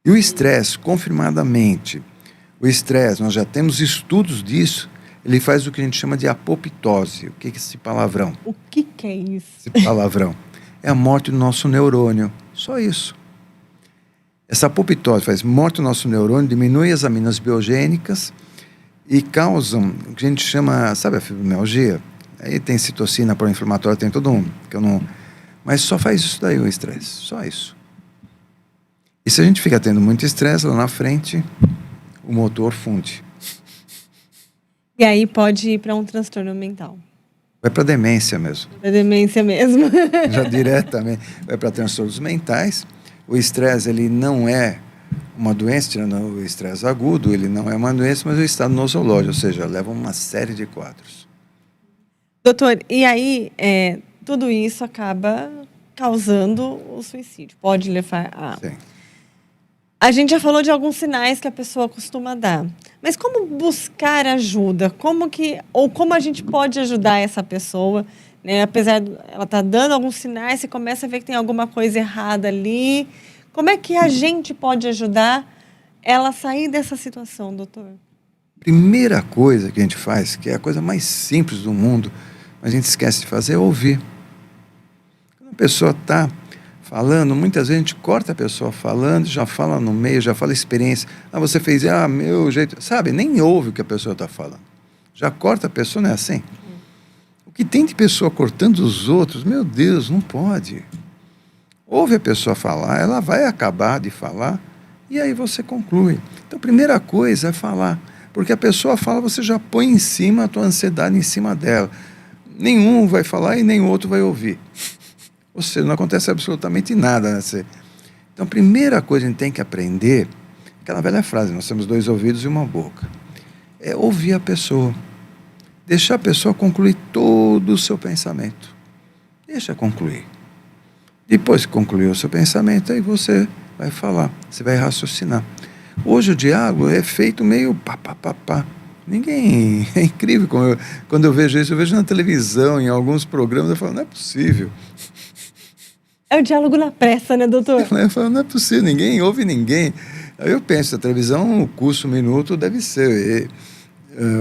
C: E o estresse, confirmadamente, o estresse, nós já temos estudos disso, ele faz o que a gente chama de apoptose. O que é esse palavrão?
B: O que é isso?
C: Esse palavrão é a morte do nosso neurônio. Só isso. Essa apoptose faz morte do nosso neurônio, diminui as aminas biogênicas e causam o que a gente chama, sabe a fibromialgia? Aí tem citocina pró-inflamatória, tem todo um, que eu não... Mas só faz isso daí o estresse, só isso. E se a gente fica tendo muito estresse, lá na frente, o motor funde.
B: E aí pode ir para um transtorno mental.
C: Vai para demência mesmo.
B: Para demência mesmo.
C: Já diretamente. Vai para transtornos mentais. O estresse, ele não é uma doença, tirando o estresse agudo, ele não é uma doença, mas o estado nosológico, ou seja, leva uma série de quadros.
B: Doutor, e aí tudo isso acaba causando o suicídio. Pode levar a...
C: Sim.
B: A gente já falou de alguns sinais que a pessoa costuma dar. Mas como buscar ajuda? Como a gente pode ajudar essa pessoa? Né? Apesar de ela estar dando alguns sinais, você começa a ver que tem alguma coisa errada ali. Como é que a gente pode ajudar ela a sair dessa situação, doutor?
C: Primeira coisa que a gente faz, que é a coisa mais simples do mundo, mas a gente esquece de fazer, é ouvir. Quando a pessoa está falando, muitas vezes a gente corta a pessoa falando, já fala no meio, já fala experiência. Ah, você fez, meu jeito... Sabe, nem ouve o que a pessoa está falando. Já corta a pessoa, não é assim? O que tem de pessoa cortando os outros, meu Deus, não pode. Ouve a pessoa falar, ela vai acabar de falar, e aí você conclui. Então, a primeira coisa é falar. Porque a pessoa fala, você já põe em cima a tua ansiedade em cima dela. Nenhum vai falar e nem o outro vai ouvir. Ou seja, não acontece absolutamente nada. Né? Então, a primeira coisa que a gente tem que aprender, aquela velha frase, nós temos 2 ouvidos e uma boca, é ouvir a pessoa. Deixar a pessoa concluir todo o seu pensamento. Deixa concluir. Depois que concluir o seu pensamento, aí você vai falar, você vai raciocinar. Hoje o diálogo é feito meio pá. Ninguém... É incrível. Quando eu vejo isso, eu vejo na televisão, em alguns programas, eu falo, não é possível.
B: É o diálogo na pressa, né, doutor?
C: Eu falo, não é possível, ninguém ouve ninguém. Aí eu penso, a televisão, o custo minuto deve ser...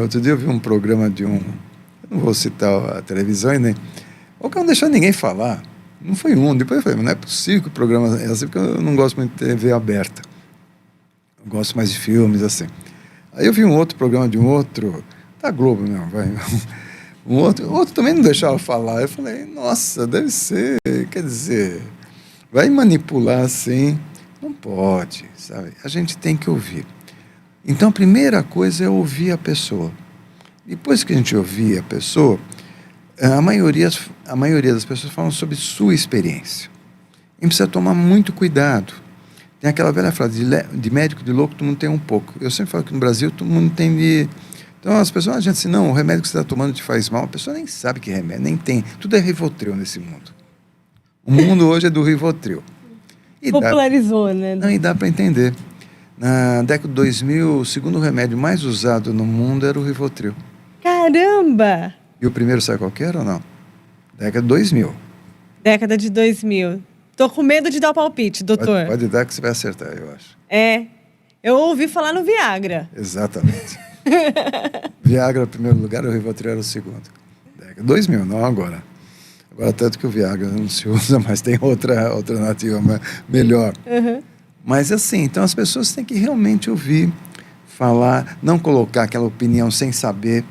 C: outro dia eu vi um programa de um... Eu não vou citar a televisão, nem... O cara não deixou ninguém falar. Não foi um. Depois eu falei, mas não é possível que o programa é assim, porque eu não gosto muito de TV aberta. Eu gosto mais de filmes, assim. Aí eu vi um outro programa de um outro... Da Globo, não, vai... O outro também não deixava falar. Eu falei, nossa, deve ser, quer dizer, vai manipular assim? Não pode, sabe? A gente tem que ouvir. Então, a primeira coisa é ouvir a pessoa. Depois que a gente ouvir a pessoa, a maioria das pessoas falam sobre sua experiência. A gente precisa tomar muito cuidado. Tem aquela velha frase, de médico de louco, todo mundo tem um pouco. Eu sempre falo que no Brasil todo mundo tem de... Então as pessoas, a gente assim, não, o remédio que você está tomando te faz mal. A pessoa nem sabe que remédio, nem tem. Tudo é Rivotril nesse mundo. O mundo hoje é do Rivotril.
B: Popularizou, né?
C: Não, e dá para entender. Na década de 2000, o segundo remédio mais usado no mundo era o Rivotril.
B: Caramba!
C: E o primeiro sabe qual que era ou não? Década de 2000.
B: Década de 2000. Tô com medo de dar o palpite, doutor.
C: Pode dar que você vai acertar, eu acho.
B: Eu ouvi falar no Viagra.
C: Exatamente. Viagra, em primeiro lugar, o Rivotril era o segundo. Década 2000, não agora. Agora, tanto que o Viagra não se usa, mas tem outra alternativa melhor.
B: Uhum.
C: Mas assim, então as pessoas têm que realmente ouvir, falar, não colocar aquela opinião sem saber.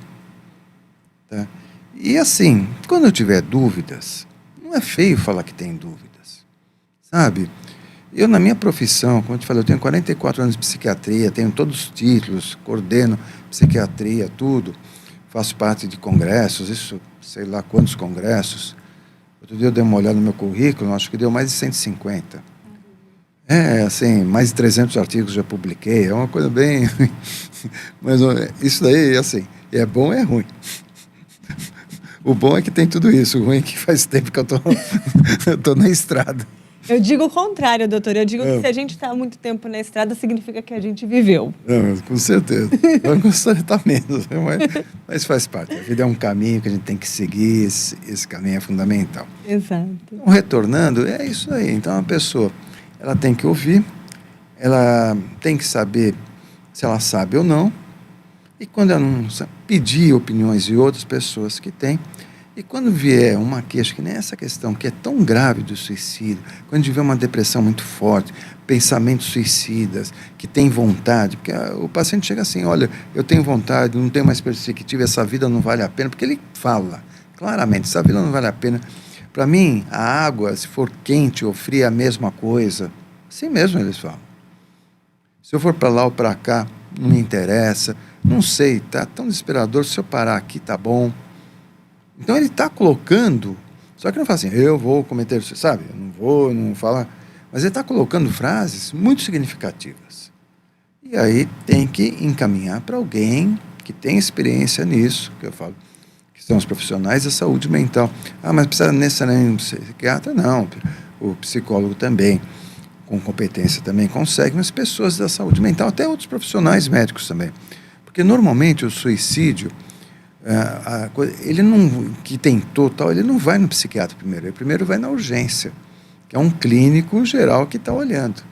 C: Tá? E assim, quando eu tiver dúvidas, não é feio falar que tem dúvidas. Sabe? Eu, na minha profissão, como eu te falei, eu tenho 44 anos de psiquiatria, tenho todos os títulos, coordeno psiquiatria, tudo. Faço parte de congressos, isso, sei lá quantos congressos. Outro dia eu dei uma olhada no meu currículo, acho que deu mais de 150. Assim, mais de 300 artigos já publiquei, é uma coisa bem... Mas isso daí, assim, é bom e é ruim. O bom é que tem tudo isso, o ruim é que faz tempo que eu tô na estrada.
B: Eu digo o contrário, doutor. Eu digo que se a gente está há muito tempo na estrada, significa que a gente viveu.
C: Não, com certeza. Eu gostaria de estar menos, mas faz parte. A vida é um caminho que a gente tem que seguir, esse caminho é fundamental.
B: Exato.
C: Então, retornando, é isso aí. Então, a pessoa, ela tem que ouvir, ela tem que saber se ela sabe ou não, e quando ela não sabe, pedir opiniões de outras pessoas que têm. E quando vier uma queixa, que nem essa questão, que é tão grave do suicídio, quando a gente vê uma depressão muito forte, pensamentos suicidas, que tem vontade, porque o paciente chega assim, olha, eu tenho vontade, não tenho mais perspectiva, essa vida não vale a pena, porque ele fala claramente, essa vida não vale a pena. Para mim, a água, se for quente ou fria, é a mesma coisa. Assim mesmo eles falam. Se eu for para lá ou para cá, não me interessa, não sei, tá tão desesperador, se eu parar aqui, tá bom. Então ele está colocando, só que não fala assim, eu vou cometer suicídio, sabe? Eu não fala, mas ele está colocando frases muito significativas. E aí tem que encaminhar para alguém que tem experiência nisso, que eu falo, que são os profissionais da saúde mental. Ah, mas precisa necessariamente um psiquiatra? Não, o psicólogo também, com competência também consegue, mas pessoas da saúde mental, até outros profissionais médicos também. Porque normalmente o suicídio, ele não, que tentou tal, ele não vai no psiquiatra primeiro, ele primeiro vai na urgência, que é um clínico geral que está olhando.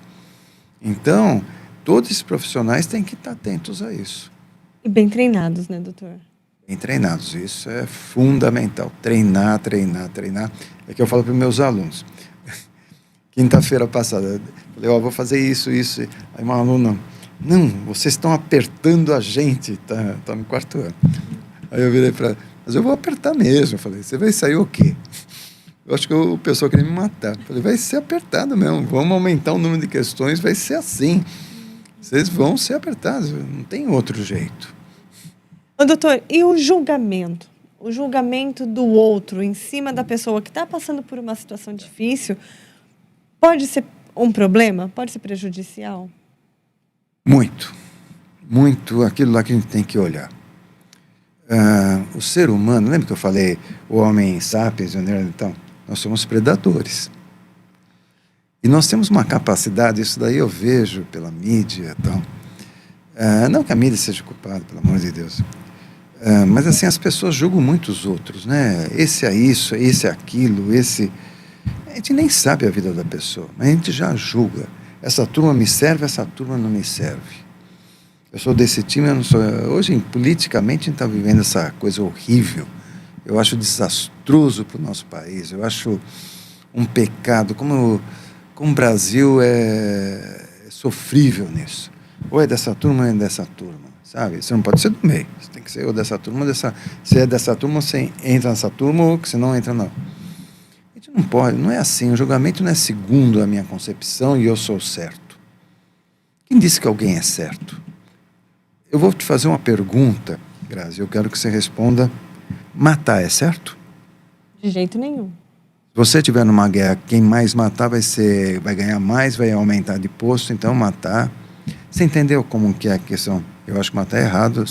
C: Então, todos esses profissionais têm que estar atentos a isso.
B: E bem treinados, né, doutor?
C: Bem treinados, isso é fundamental. Treinar. É que eu falo para os meus alunos. Quinta-feira passada, eu falei, vou fazer isso. Aí uma aluna, não, vocês estão apertando a gente, tá no quarto ano. Aí eu virei para ela, mas eu vou apertar mesmo. Eu falei, você vai sair o quê? Eu acho que o pessoal queria me matar. Eu falei, vai ser apertado mesmo, vamos aumentar o número de questões, vai ser assim. Vocês vão ser apertados, não tem outro jeito.
B: Ô, doutor, e o julgamento? O julgamento do outro em cima da pessoa que está passando por uma situação difícil pode ser um problema? Pode ser prejudicial? Muito aquilo lá que a gente tem que olhar.
C: O ser humano, lembra que eu falei, o homem sapiens, então, nós somos predadores. E nós temos uma capacidade, isso daí eu vejo pela mídia, então, não que a mídia seja culpada, pelo amor de Deus, mas assim, as pessoas julgam muito os outros, né? Esse é isso, esse é aquilo, esse... A gente nem sabe a vida da pessoa, mas a gente já julga. Essa turma me serve, essa turma não me serve. Eu sou desse time, eu não sou... Hoje, politicamente, a gente está vivendo essa coisa horrível. Eu acho desastroso para o nosso país. Eu acho um pecado. Como o Brasil é sofrível nisso. Ou é dessa turma, ou é dessa turma. Sabe? Você não pode ser do meio. Você tem que ser ou dessa turma, ou dessa... Se é dessa turma, você entra nessa turma, ou se não entra, não. A gente não pode, não é assim. O julgamento não é segundo a minha concepção e eu sou certo. Quem disse que alguém é certo? Eu vou te fazer uma pergunta, Grazi, eu quero que você responda. Matar é certo?
B: De jeito nenhum.
C: Se você estiver numa guerra, quem mais matar vai ganhar mais, vai aumentar de posto, então matar. Você entendeu como que é a questão? Eu acho que matar é errado,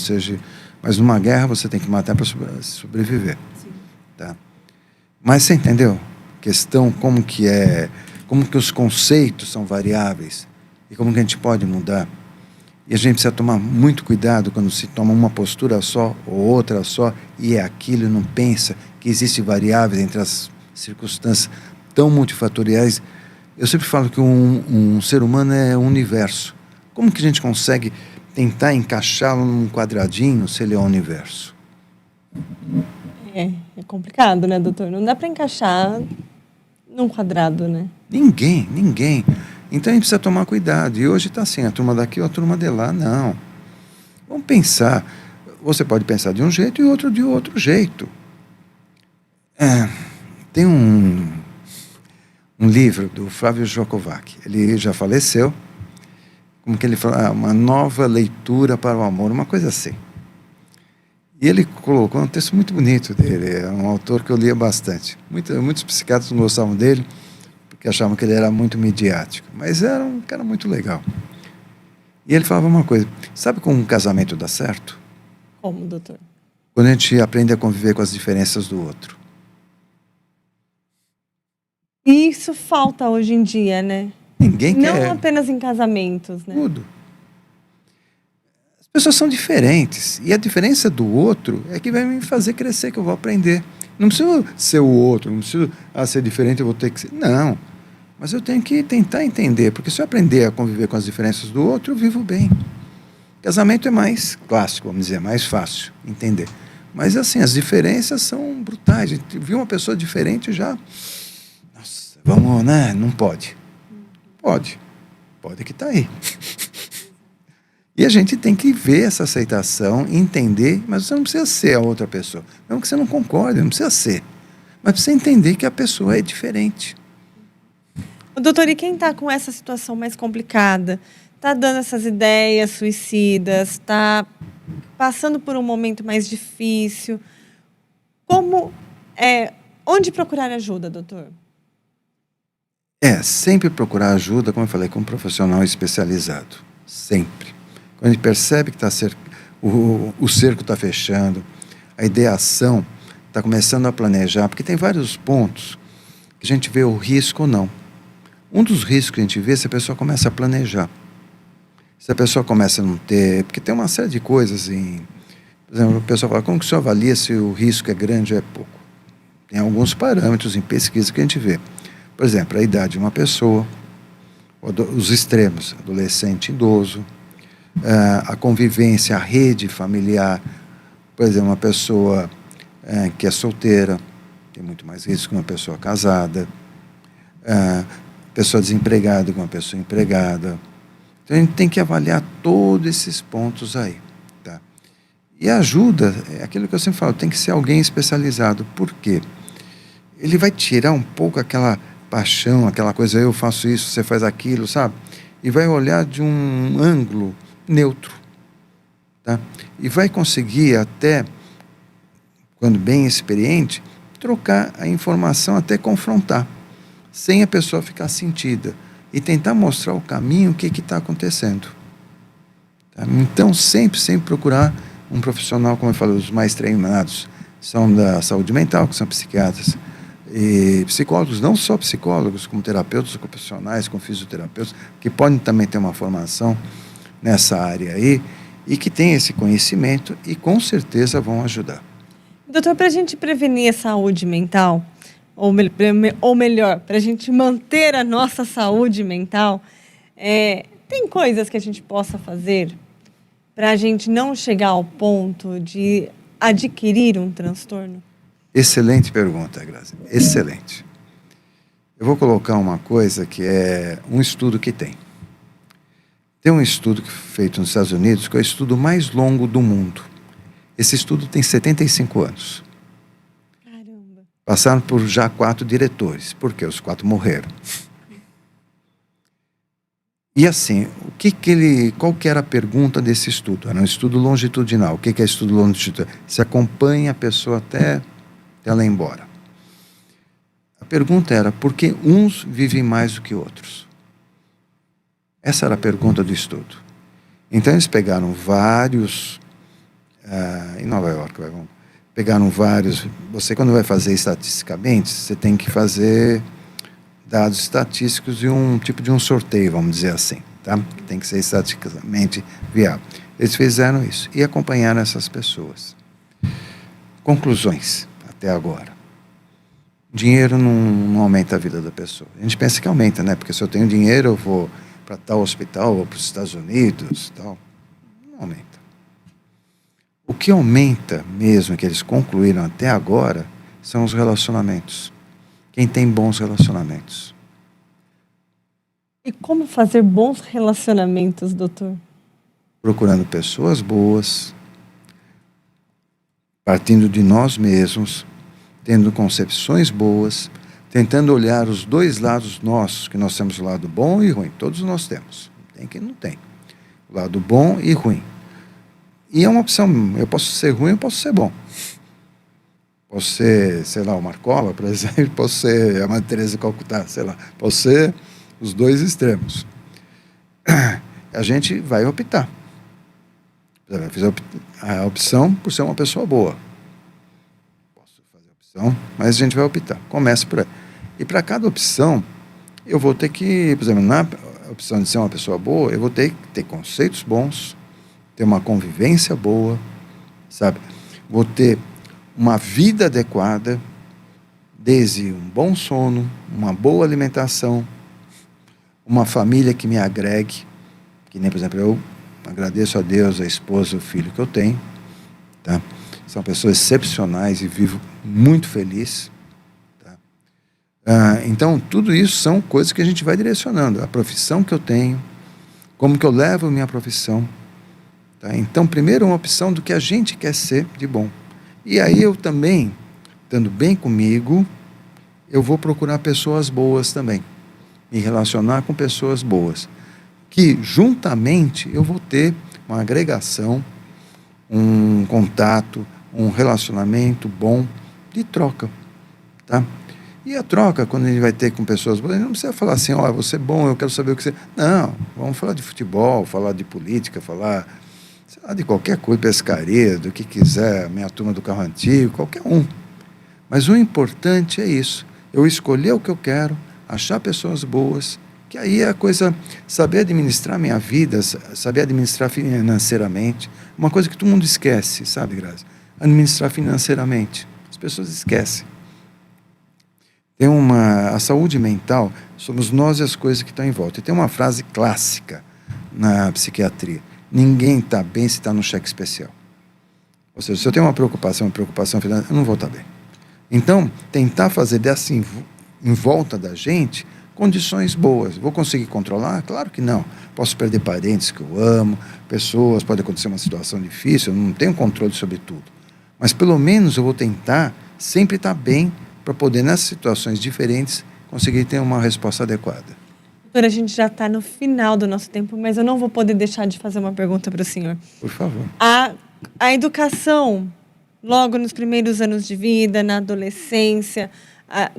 C: mas numa guerra você tem que matar para sobreviver. Sim. Tá? Mas você entendeu? Questão como que os conceitos são variáveis e como que a gente pode mudar. E a gente precisa tomar muito cuidado quando se toma uma postura só ou outra só e é aquilo e não pensa que existem variáveis entre as circunstâncias tão multifatoriais. Eu sempre falo que um ser humano é um universo. Como que a gente consegue tentar encaixá-lo num quadradinho se ele é um universo?
B: É complicado, né, doutor? Não dá para encaixar num quadrado, né?
C: Ninguém. Então a gente precisa tomar cuidado. E hoje está assim, a turma daqui ou a turma de lá. Não. Vamos pensar. Você pode pensar de um jeito e outro de outro jeito. Tem um livro do Flávio Jokovac. Ele já faleceu. Como que ele fala? Uma nova leitura para o amor, uma coisa assim. E ele colocou um texto muito bonito dele. É um autor que eu lia bastante. Muitos psiquiatras não gostavam dele, que achavam que ele era muito midiático, mas era um cara muito legal. E ele falava uma coisa: sabe como um casamento dá certo?
B: Como, doutor?
C: Quando a gente aprende a conviver com as diferenças do outro.
B: E isso falta hoje em dia, né?
C: Ninguém
B: Não
C: quer
B: apenas em casamentos, né?
C: tudo. As pessoas são diferentes, e a diferença do outro é que vai me fazer crescer, que eu vou aprender. Não preciso ser o outro, não preciso ser diferente, eu vou ter que ser. Não, mas eu tenho que tentar entender, porque se eu aprender a conviver com as diferenças do outro, eu vivo bem. Casamento é mais clássico, vamos dizer, mais fácil entender. Mas assim, as diferenças são brutais. A gente viu uma pessoa diferente já. Nossa, vamos, né? Não pode. Pode que está aí. E a gente tem que ver essa aceitação, entender, mas você não precisa ser a outra pessoa. Não que você não concorde, não precisa ser. Mas precisa entender que a pessoa é diferente.
B: Doutor, e quem está com essa situação mais complicada? Está dando essas ideias suicidas, está passando por um momento mais difícil. Onde procurar ajuda, doutor?
C: Sempre procurar ajuda, como eu falei, com um profissional especializado. Sempre. Quando a gente percebe que o cerco está fechando, a ideação está começando a planejar, porque tem vários pontos que a gente vê o risco ou não. Um dos riscos que a gente vê é se a pessoa começa a planejar. Se a pessoa começa a não ter... Porque tem uma série de coisas por exemplo, a pessoa fala: como que o senhor avalia se o risco é grande ou é pouco? Tem alguns parâmetros em pesquisa que a gente vê. Por exemplo, a idade de uma pessoa, os extremos, adolescente, idoso, a convivência, a rede familiar. Por exemplo, uma pessoa que é solteira tem muito mais risco que uma pessoa casada, pessoa desempregada que uma pessoa empregada. Então a gente tem que avaliar todos esses pontos aí, tá? E a ajuda, é aquilo que eu sempre falo, tem que ser alguém especializado. Por quê? Ele vai tirar um pouco aquela paixão, aquela coisa: eu faço isso, você faz aquilo, sabe? E vai olhar de um ângulo neutro, tá? E vai conseguir até, quando bem experiente, trocar a informação, até confrontar, sem a pessoa ficar sentida, e tentar mostrar o caminho, o que está acontecendo. Tá? Então, sempre procurar um profissional, como eu falei, os mais treinados são da saúde mental, que são psiquiatras, e psicólogos, não só psicólogos, como terapeutas ocupacionais, como fisioterapeutas, que podem também ter uma formação nessa área aí, e que têm esse conhecimento e com certeza vão ajudar.
B: Doutor, para a gente prevenir a saúde mental, ou melhor, para a gente manter a nossa saúde mental, tem coisas que a gente possa fazer para a gente não chegar ao ponto de adquirir um transtorno?
C: Excelente pergunta, Grazi. Excelente. Eu vou colocar uma coisa que é um estudo que tem. Tem um estudo feito nos Estados Unidos, que é o estudo mais longo do mundo. Esse estudo tem 75 anos.
B: Caramba.
C: Passaram por já 4 diretores, porque os 4 morreram. E assim, qual que era a pergunta desse estudo? Era um estudo longitudinal. O que é estudo longitudinal? Se acompanha a pessoa até ela ir embora. A pergunta era: por que uns vivem mais do que outros? Essa era a pergunta do estudo. Então eles pegaram vários, em Nova York, pegaram vários. Você, quando vai fazer estatisticamente, você tem que fazer dados estatísticos e um tipo de um sorteio, vamos dizer assim, tá? Tem que ser estatisticamente viável. Eles fizeram isso e acompanharam essas pessoas. Conclusões até agora: dinheiro não aumenta a vida da pessoa. A gente pensa que aumenta, né? Porque se eu tenho dinheiro, eu vou para tal hospital, ou para os Estados Unidos, tal. Não aumenta. O que aumenta mesmo, que eles concluíram até agora, são os relacionamentos. Quem tem bons relacionamentos.
B: E como fazer bons relacionamentos, doutor?
C: Procurando pessoas boas, partindo de nós mesmos, tendo concepções boas, tentando olhar os dois lados nossos, que nós temos o lado bom e ruim. Todos nós temos. Tem quem não tem. O lado bom e ruim. E é uma opção. Eu posso ser ruim, eu posso ser bom. Posso ser, sei lá, o Marcola, por exemplo, posso ser a Madre Teresa de Calcutá, sei lá, posso ser os dois extremos. A gente vai optar. Eu fiz a opção por ser uma pessoa boa. Posso fazer a opção, mas a gente vai optar. Começa por aí. E para cada opção, eu vou ter que, por exemplo, na opção de ser uma pessoa boa, eu vou ter que ter conceitos bons, ter uma convivência boa, sabe? Vou ter uma vida adequada, desde um bom sono, uma boa alimentação, uma família que me agregue, que nem, por exemplo, eu agradeço a Deus, a esposa, o filho que eu tenho, tá? São pessoas excepcionais e vivo muito feliz, tá? Então, tudo isso são coisas que a gente vai direcionando, a profissão que eu tenho, como que eu levo a minha profissão, tá? Então, primeiro uma opção do que a gente quer ser de bom. E aí eu também, estando bem comigo, eu vou procurar pessoas boas também, me relacionar com pessoas boas, que juntamente eu vou ter uma agregação, um contato, um relacionamento bom de troca, tá? E a troca, quando a gente vai ter com pessoas boas, a gente não precisa falar assim, ó, você é bom, eu quero saber o que você... Não, vamos falar de futebol, falar de política, falar, sei lá, de qualquer coisa, pescaria, do que quiser, minha turma do carro antigo, qualquer um. Mas o importante é isso, eu escolher o que eu quero, achar pessoas boas, que aí é a coisa, saber administrar minha vida, saber administrar financeiramente, uma coisa que todo mundo esquece, sabe, Grazi? Administrar financeiramente, as pessoas esquecem. Tem a saúde mental, somos nós e as coisas que estão em volta. E tem uma frase clássica na psiquiatria, ninguém está bem se está no cheque especial. Ou seja, se eu tenho uma preocupação financeira, eu não vou estar bem. Então, tentar fazer dessa em volta da gente condições boas. Vou conseguir controlar? Claro que não. Posso perder parentes que eu amo, pessoas, pode acontecer uma situação difícil, eu não tenho controle sobre tudo. Mas pelo menos eu vou tentar sempre estar bem para poder, nessas situações diferentes, conseguir ter uma resposta adequada.
B: Doutora, a gente já está no final do nosso tempo, mas eu não vou poder deixar de fazer uma pergunta para o senhor.
C: Por favor.
B: A educação, logo nos primeiros anos de vida, na adolescência,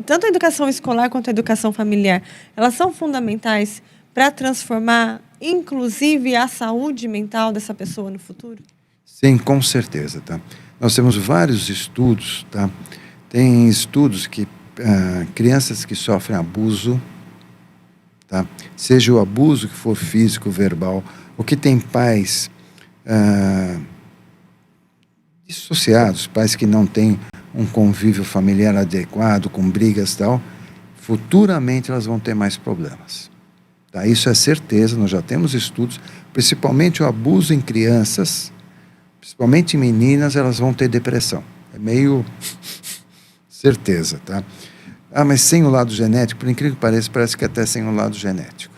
B: tanto a educação escolar quanto a educação familiar, elas são fundamentais para transformar, inclusive, a saúde mental dessa pessoa no futuro?
C: Sim, com certeza, tá? Nós temos vários estudos, tá? Tem estudos que crianças que sofrem abuso, tá? Seja o abuso que for físico, verbal, ou que tem pais dissociados, pais que não têm um convívio familiar adequado, com brigas e tal, futuramente elas vão ter mais problemas. Tá? Isso é certeza, nós já temos estudos, principalmente o abuso em crianças, principalmente em meninas, elas vão ter depressão. É meio certeza, tá? Mas sem o lado genético, por incrível que pareça, parece que até sem o lado genético.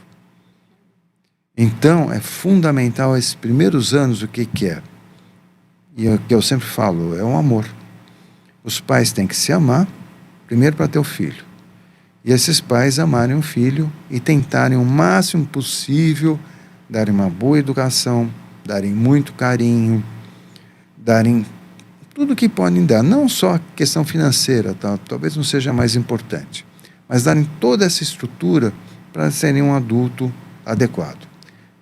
C: Então, é fundamental esses primeiros anos, o que é? E o que eu sempre falo, é um amor. Os pais têm que se amar, primeiro para ter o filho. E esses pais amarem o filho e tentarem o máximo possível darem uma boa educação, darem muito carinho, darem tudo que podem dar, não só a questão financeira, tá? Talvez não seja mais importante, mas darem toda essa estrutura para serem um adulto adequado.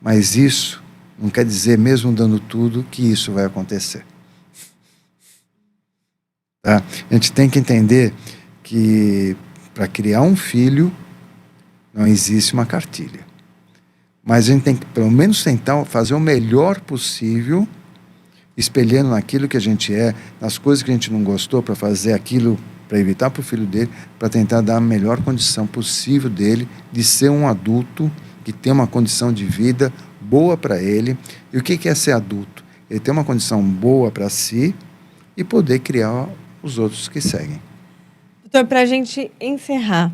C: Mas isso não quer dizer, mesmo dando tudo, que isso vai acontecer. Tá? A gente tem que entender que para criar um filho não existe uma cartilha. Mas a gente tem que, pelo menos, tentar fazer o melhor possível, espelhando naquilo que a gente é, nas coisas que a gente não gostou, para fazer aquilo, para evitar para o filho dele, para tentar dar a melhor condição possível dele de ser um adulto que tem uma condição de vida boa para ele. E o que é ser adulto? Ele tem uma condição boa para si e poder criar os outros que seguem.
B: Doutor, para a gente encerrar,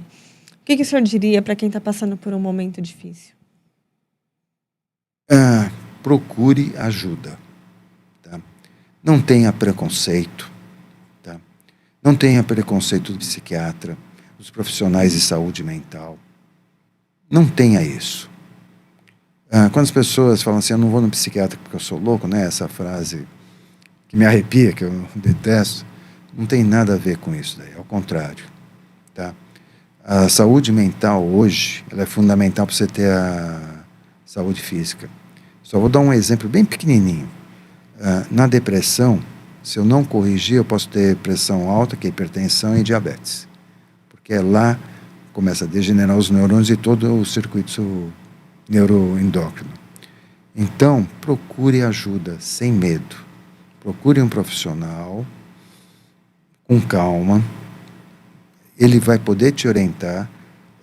B: o que o senhor diria para quem está passando por um momento difícil?
C: Procure ajuda. Tá? Não tenha preconceito. Tá? Não tenha preconceito do psiquiatra, dos profissionais de saúde mental. Não tenha isso. Quando as pessoas falam assim, eu não vou no psiquiatra porque eu sou louco, né? Essa frase que me arrepia, que eu detesto. Não tem nada a ver com isso daí, ao contrário. Tá? A saúde mental hoje, ela é fundamental para você ter a saúde física. Só vou dar um exemplo bem pequenininho. Na depressão, se eu não corrigir, eu posso ter pressão alta, que é hipertensão e diabetes. Porque é lá que começa a degenerar os neurônios e todo o circuito neuroendócrino. Então, procure ajuda, sem medo. Procure um profissional, com calma. Ele vai poder te orientar.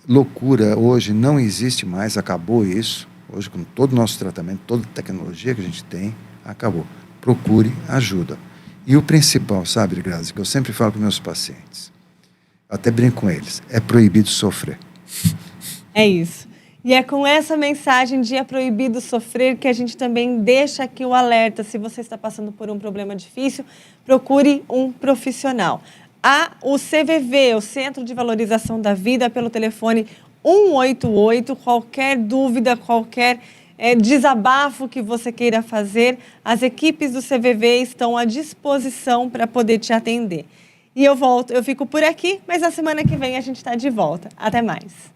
C: Loucura hoje não existe mais, acabou isso. Hoje, com todo o nosso tratamento, toda a tecnologia que a gente tem, acabou. Procure ajuda. E o principal, sabe, Grazi, que eu sempre falo para meus pacientes, até brinco com eles, é proibido sofrer.
B: É isso. E é com essa mensagem de é proibido sofrer que a gente também deixa aqui o alerta. Se você está passando por um problema difícil, procure um profissional. O CVV, o Centro de Valorização da Vida, pelo telefone 188, qualquer dúvida, qualquer desabafo que você queira fazer, as equipes do CVV estão à disposição para poder te atender. E eu fico por aqui, mas na semana que vem a gente está de volta. Até mais.